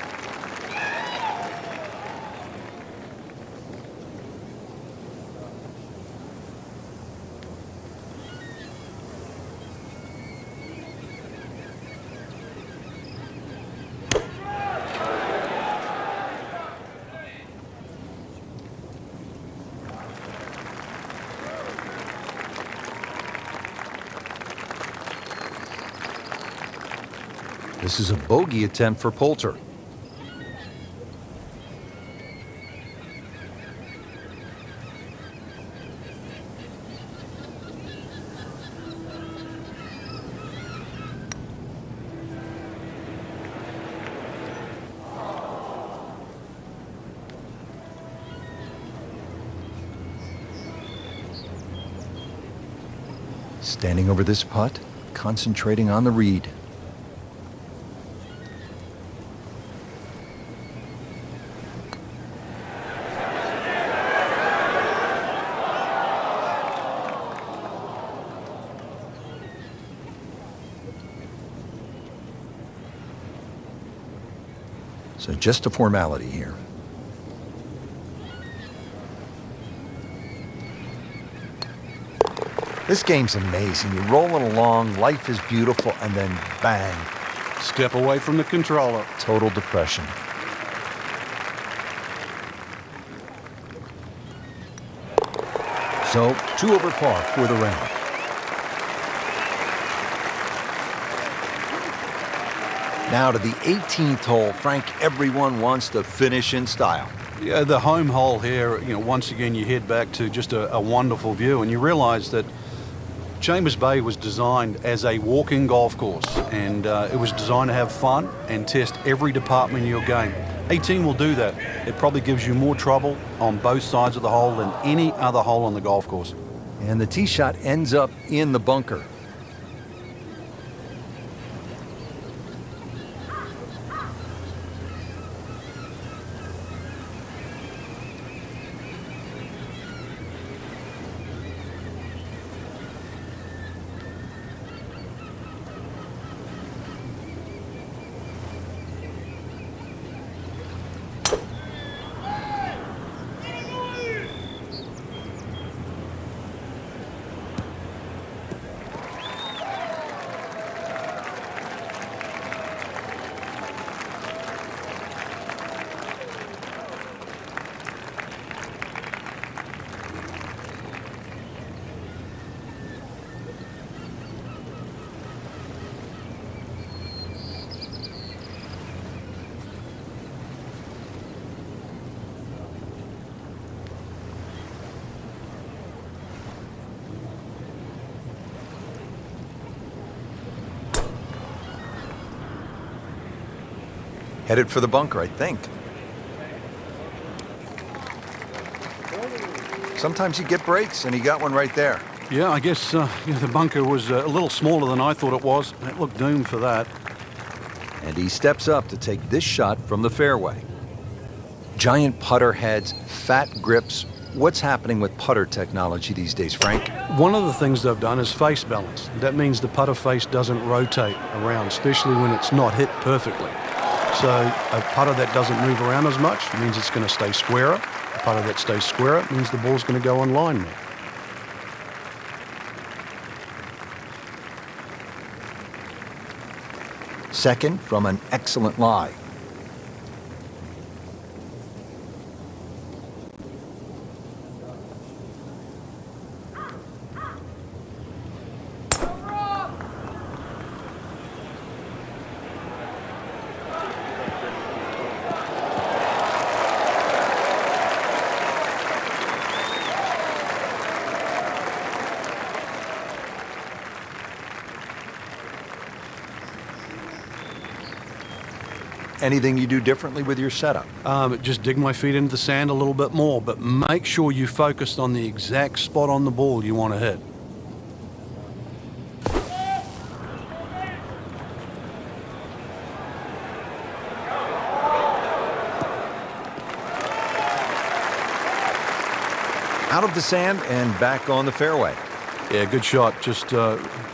This is a bogey attempt for Poulter. Standing over this putt, concentrating on the read. So just a formality here. This game's amazing. You're rolling along, life is beautiful, and then bang. Step away from the controller. Total depression. So 2 over par for the round. Now to the 18th hole. Frank, everyone wants to finish in style. Yeah, the home hole here, once again you head back to just a wonderful view, and you realize that Chambers Bay was designed as a walking golf course, and it was designed to have fun and test every department in your game. 18 will do that. It probably gives you more trouble on both sides of the hole than any other hole on the golf course. And the tee shot ends up in the bunker. Headed for the bunker, I think. Sometimes you get breaks, and he got one right there. Yeah, I guess the bunker was a little smaller than I thought it was. It looked doomed for that. And he steps up to take this shot from the fairway. Giant putter heads, fat grips. What's happening with putter technology these days, Frank? One of the things they've done is face balance. That means the putter face doesn't rotate around, especially when it's not hit perfectly. So a putter that doesn't move around as much means it's going to stay squarer. A putter that stays squarer means the ball's going to go on line more. Second from an excellent lie. Anything you do differently with your setup? Just dig my feet into the sand a little bit more, but make sure you focus on the exact spot on the ball you want to hit. Out of the sand and back on the fairway. Yeah, good shot. Just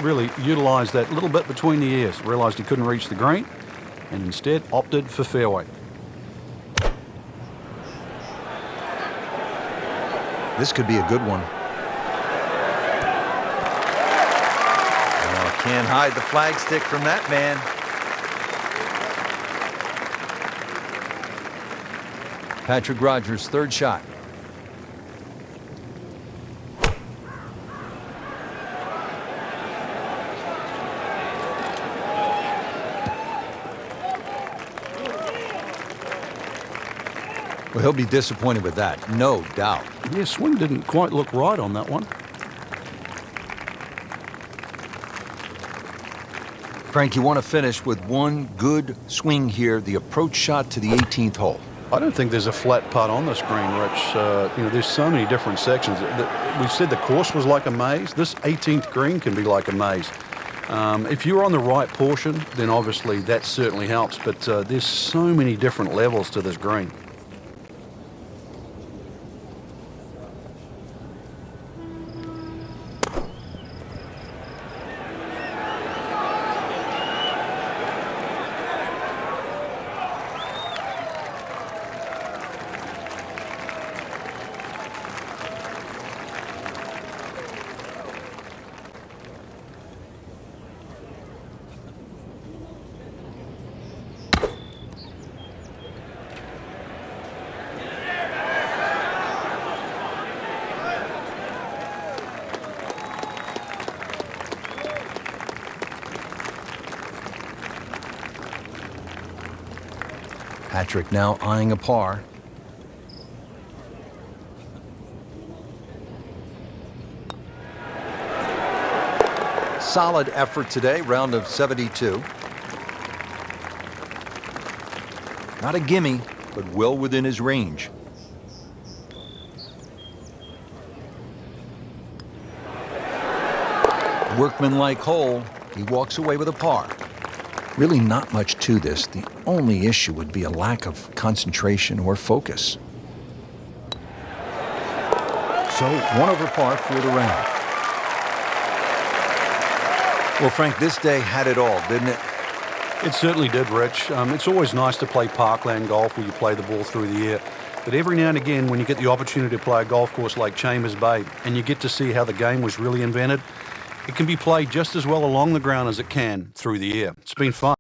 really utilized that little bit between the ears. Realized he couldn't reach the green, and instead opted for fairway. This could be a good one. Oh, can't hide the flagstick from that man. Patrick Rodgers' third shot. Well, he'll be disappointed with that, no doubt. Yeah, swing didn't quite look right on that one. Frank, you want to finish with one good swing here, the approach shot to the 18th hole. I don't think there's a flat putt on this green, Rich. There's so many different sections. We said the course was like a maze. This 18th green can be like a maze. If you're on the right portion, then obviously that certainly helps. But there's so many different levels to this green. Patrick now eyeing a par. Solid effort today, round of 72. Not a gimme, but well within his range. Workmanlike hole, he walks away with a par. Really not much to this. The only issue would be a lack of concentration or focus. So, 1 over par for the round. Well, Frank, this day had it all, didn't it? It certainly did, Rich. It's always nice to play parkland golf where you play the ball through the air. But every now and again, when you get the opportunity to play a golf course like Chambers Bay and you get to see how the game was really invented, it can be played just as well along the ground as it can through the air. It's been fun.